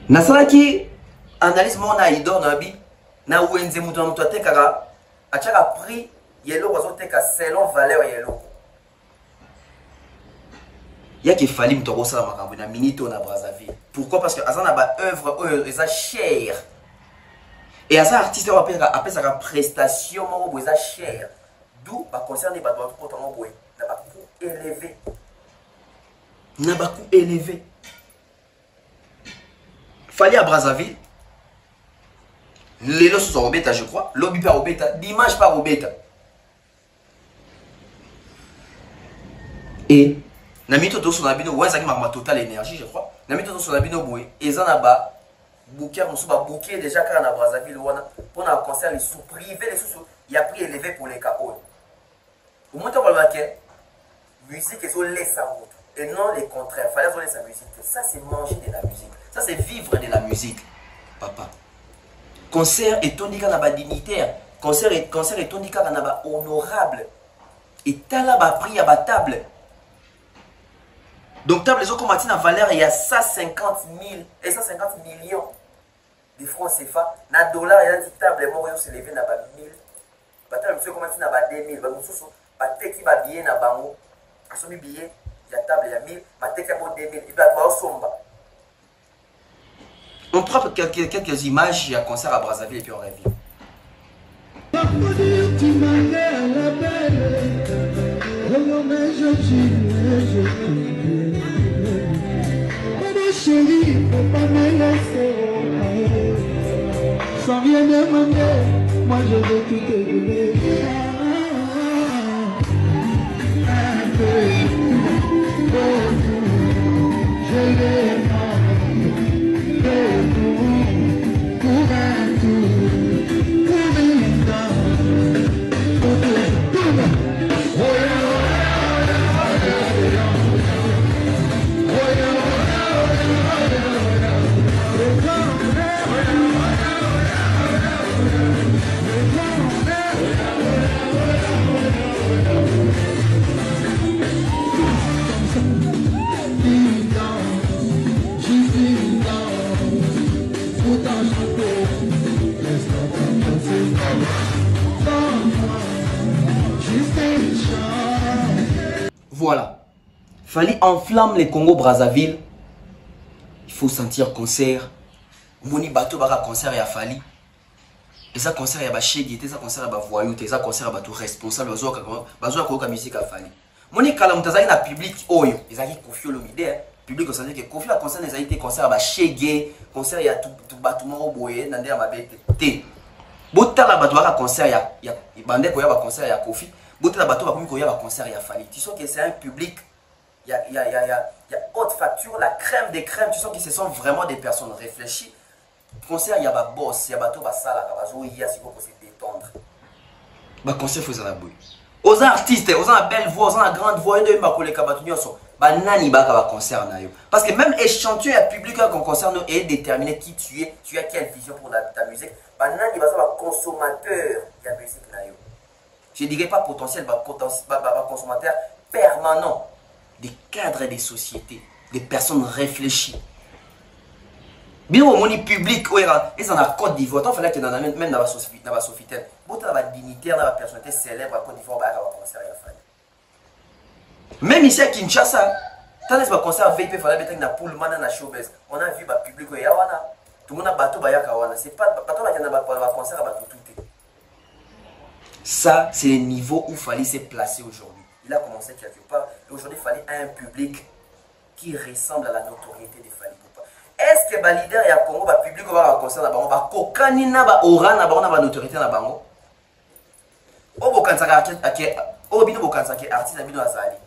Nasalaki analyse mon aïdor nabi na wenze mutu na mutu atekaka achaka prix yelo wazoteka selon valeur yelo yaki fali mutu akosala makambo na minito na Brazzaville. Pourquoi? Parce que azana ba œuvre eza cher et asa artiste wa apesaka prestation moko eza cher d'où ba concerne ba doit ko tango boy na ba coût élevé Fallait à Brazzaville. Les lots sont au bêta, je crois. Lobby par au bêta. Dimanche par au bêta. Et Namito to son abino, ouais, ça qui m'a total énergie, je crois. Namito to son abino, boué. Et ça n'a pas bouquet, on s'est bouquet déjà quand on a Brazzaville, pour un concert, les sous privés, les sous, il y a prix élevé pour les KO. Au moins, on va voir que musique, ils ont laissé sa route. Et non les contraires. Il fallait voler sa musique. Ça, c'est manger de la musique. Ça, c'est vivre de la musique, papa. Concert est ton dica n'a dignitaire. Concert est ton dica n'a honorable. Et t'as là prix à table. Donc, table, les autres combattis na valeur, il y a 150 000 et 150 millions de francs CFA. Na dollar, il y a une table, moi, il s'est levé na 1000. Bataille, monsieur, combattis na 2000. Bataille, qui va billet na bango. À son billet, il y a table, il y a 1000. Bataille, qui va 2000. Il va avoir somba. On prend quelques images, il y a un concert à Brazzaville et puis on revient. Sans rien demander, moi je veux tout te donner. Je vais Voilà. Fallait enflamme les Congo-Brazzaville. Il faut sentir concert. Moni bateau baka concert ya Fali. Et ça concert ya ba Shegi, et ça concert ya ba voyou, et ça concert ya ba tout responsable bazo ka musique à Fali. Moni kala mutazaki na public oyo, ezaki Koffi Olomide, public au sens que Koffi la concert les a été concert ba Shegi, concert ya tout bâtiment boye nande ya mabete. Té. Botala bato baka concert ya bande ko ya ba concert ya Koffi. Botala bato ba ko ya ba concert ya Fali. Tu sens que c'est un public il y a haute facture, la crème des crèmes, tu sens qu'ils se sont vraiment des personnes réfléchies. Concert, il y a des boss, il y a des sala, il y a des pour se détendre. Le concert, il faut la bouille. Aux artistes, aux belle voix, aux grande voix, il y a des concert. Parce que même échantillon, il y a public qui concert et déterminer qui tu es, tu as quelle vision pour ta musique. Il y a des consommateurs de la musique. Je ne dirais pas potentiel, consommateur permanent. Des cadres des sociétés, des personnes réfléchies. Bien au monde public, ils sont en Côte d'Ivoire. Il fallait que même dans la Sofitel, dans la dignitaire, dans la personnalité célèbre à Côte d'Ivoire, il y a un concert. Même ici à Kinshasa, quand il y a un concert VIP, il fallait mettre une poule, dans showbiz. On a vu le public, tout le monde a bateau, c'est pas un concert à tout. Ça, c'est le niveau où il fallait se placer aujourd'hui. Il a commencé quelque part. Et aujourd'hui, il fallait un public qui ressemble à la notoriété de Fally Ipupa. Est-ce que le leader et le Congo, le public va concert, va kokani na ba aura na ba notoriété na bango. O bokansaka o bino bokansaka artiste na bino azali.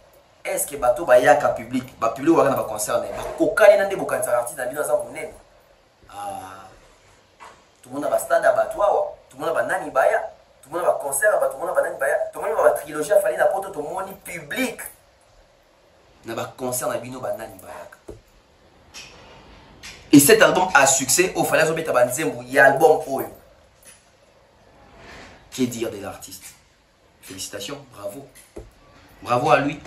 Est-ce que bato ba yaka public, ba public wa na ba concert na ba kokani na nde bokansaka artiste na bino za munene. Ah. Tout le monde a ba stade à batwa, tout le monde a ba nani baya. Tout le monde va concert, tout le monde va trilogie, il fallait n'apporter tout le monde public. Il va concert, il va et cet album a succès, il fallait mettre un album. Que dire de l'artiste? Félicitations, bravo. Bravo à lui.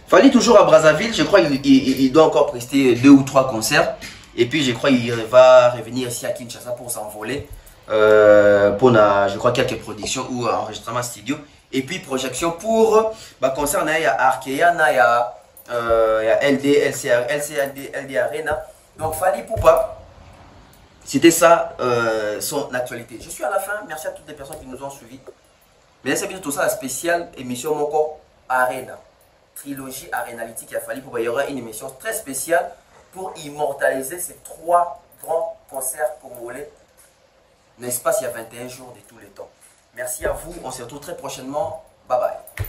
Fallait toujours à Brazzaville, je crois qu'il doit encore prester 2 ou 3 concerts. Et puis je crois qu'il va revenir ici à Kinshasa pour s'envoler. Pour je crois quelques productions ou enregistrement studio et puis projection pour concert il y a Arkea, il y a LD Arena. Donc Fally Ipupa, c'était ça son actualité. Je suis à la fin, merci à toutes les personnes qui nous ont suivis. Mais c'est bien tout ça la spéciale émission Moko Arena, trilogie arénalytique à Fally Ipupa. Il y aura une émission très spéciale pour immortaliser ces 3 grands concerts congolais. N'est-ce pas, il y a 21 jours de tous les temps. Merci à vous, on se retrouve très prochainement. Bye bye.